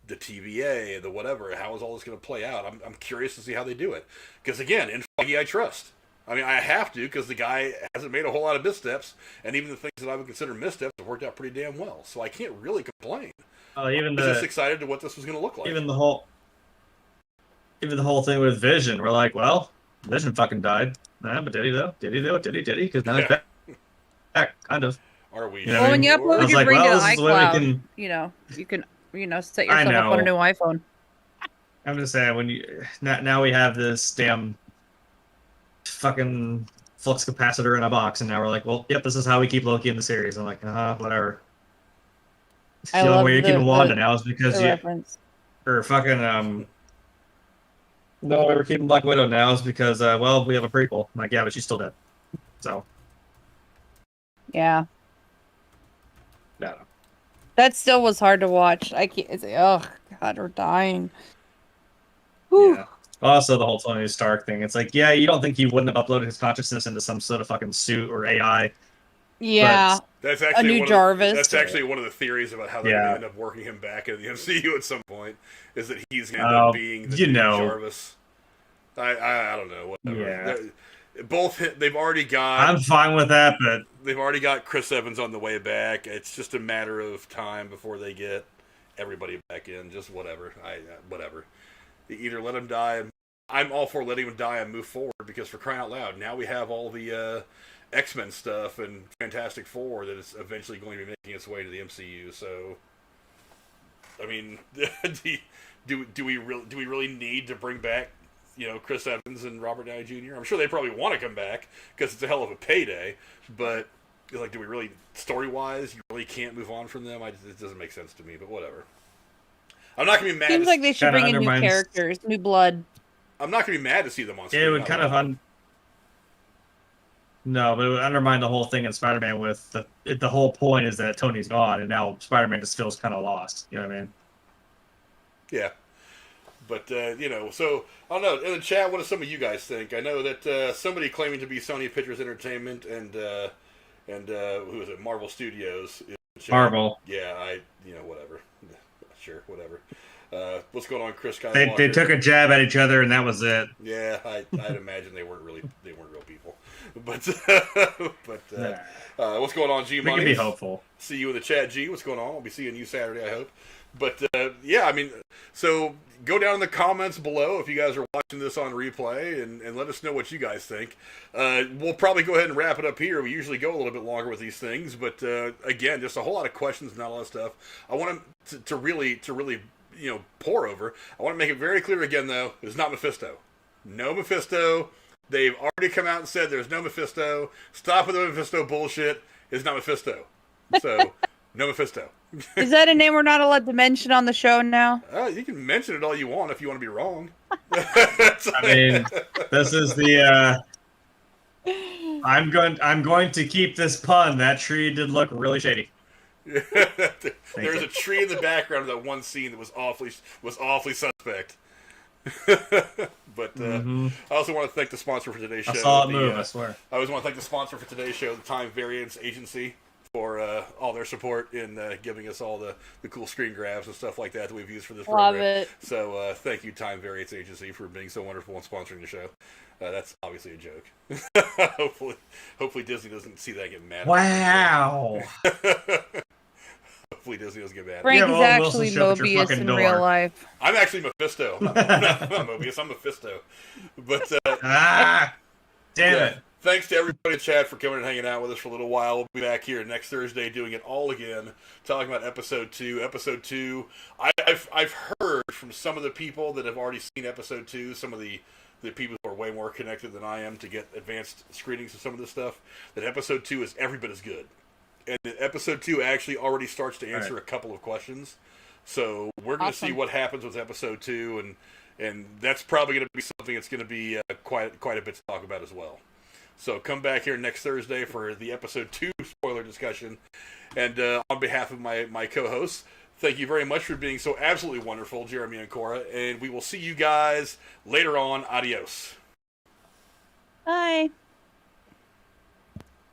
[SPEAKER 3] the TVA, the whatever, how is all this going to play out? I'm curious to see how they do it. Because again, in Feige, I trust. I mean, I have to, because the guy hasn't made a whole lot of missteps, and even the things that I would consider missteps have worked out pretty damn well. So I can't really complain. I was just excited to what this was going to look like.
[SPEAKER 1] Even the whole thing with Vision, we're like, well, Vision fucking died. Nah, but did he though? Did he though? Did he? Because now he's back, kind of.
[SPEAKER 3] Are we?
[SPEAKER 2] Well, when you upload your bring to iCloud, you can set yourself up on a new iPhone.
[SPEAKER 1] I'm just saying, when you now we have this damn fucking flux capacitor in a box, and now we're like, well, yep, this is how we keep Loki in the series. I'm like, whatever. The only way you're keeping Wanda now is because or fucking no, we're keeping Black Widow now is because well, we have a prequel. I'm like, yeah, but she's still dead. So
[SPEAKER 2] yeah,
[SPEAKER 1] no.
[SPEAKER 2] That still was hard to watch. I can't say, oh god, we're dying. Whew.
[SPEAKER 1] Yeah. Also, the whole Tony Stark thing. It's like, yeah, you don't think he wouldn't have uploaded his consciousness into some sort of fucking suit or AI.
[SPEAKER 2] Yeah.
[SPEAKER 3] That's actually
[SPEAKER 2] a new Jarvis.
[SPEAKER 3] That's actually one of the theories about how they're going to end up working him back in the MCU at some point, is that he's going to end up being the new Jarvis. I don't know. Whatever. Yeah. They've already got...
[SPEAKER 1] I'm fine with that, but...
[SPEAKER 3] They've already got Chris Evans on the way back. It's just a matter of time before they get everybody back in. Just whatever. Whatever. Either let him die. I'm all for letting him die and move forward, because for crying out loud, now we have all the X-Men stuff and Fantastic Four that is eventually going to be making its way to the MCU. So, I mean, do we really need to bring back Chris Evans and Robert Downey Jr.? I'm sure they probably want to come back because it's a hell of a payday, but like, do we really, story-wise, you really can't move on from them? It doesn't make sense to me, but whatever. I'm not gonna be mad.
[SPEAKER 2] Seems like they should bring in new characters, new blood.
[SPEAKER 3] I'm not gonna be mad to see them on screen.
[SPEAKER 1] It would kind of no, but it would undermine the whole thing in Spider-Man. With the whole point is that Tony's gone, and now Spider-Man just feels kind of lost. You know what I mean?
[SPEAKER 3] Yeah, but so I don't know. In the chat, what do some of you guys think? I know that somebody claiming to be Sony Pictures Entertainment and who is it? Marvel Studios.
[SPEAKER 1] Marvel.
[SPEAKER 3] Yeah, whatever. Sure, whatever. What's going on, Chris?
[SPEAKER 1] They took a jab at each other, and that was it.
[SPEAKER 3] Yeah, I'd imagine they weren't real people. But what's going on, G Money?
[SPEAKER 1] We can be hopeful.
[SPEAKER 3] See you in the chat, G. What's going on? I'll be seeing you Saturday, I hope. But yeah, I mean, so go down in the comments below if you guys are watching this on replay, and let us know what you guys think. We'll probably go ahead and wrap it up here. We usually go a little bit longer with these things, but again, just a whole lot of questions, not a lot of stuff. I want to really pour over. I want to make it very clear again, though, it's not Mephisto. No Mephisto. They've already come out and said there's no Mephisto. Stop with the Mephisto bullshit. It's not Mephisto. So, no Mephisto.
[SPEAKER 2] Is that a name we're not allowed to mention on the show now?
[SPEAKER 3] You can mention it all you want if you want to be wrong.
[SPEAKER 1] I mean, this is the... I'm going to keep this pun. That tree did look really shady.
[SPEAKER 3] There's a tree in the background of that one scene that was awfully suspect. But I also want to thank the sponsor for today's show.
[SPEAKER 1] I saw it move, I swear.
[SPEAKER 3] I always want to thank the sponsor for today's show, the Time Variance Agency, for all their support in giving us all the cool screen grabs and stuff like that we've used for this
[SPEAKER 2] Love
[SPEAKER 3] program.
[SPEAKER 2] it.
[SPEAKER 3] So thank you, Time Variance Agency, for being so wonderful and sponsoring the show. That's obviously a joke. Hopefully Disney doesn't see that and get mad.
[SPEAKER 1] Wow.
[SPEAKER 3] Hopefully Disney doesn't get mad.
[SPEAKER 2] Frank is actually Mobius in real life.
[SPEAKER 3] I'm actually Mephisto. I'm not Mobius. I'm Mephisto. But
[SPEAKER 1] damn it.
[SPEAKER 3] Thanks to everybody in chat for coming and hanging out with us for a little while. We'll be back here next Thursday doing it all again, talking about episode 2. Episode 2, I've heard from some of the people that have already seen episode 2, some of the people who are way more connected than I am to get advanced screenings of some of this stuff, that episode 2 is every bit as good. And episode 2 actually already starts to answer a couple of questions. So we're going to see what happens with episode 2, and that's probably going to be something that's going to be quite a bit to talk about as well. So come back here next Thursday for the episode 2 spoiler discussion. And on behalf of my co-hosts, thank you very much for being so absolutely wonderful, Jeremy and Cora. And we will see you guys later on. Adios.
[SPEAKER 2] Bye.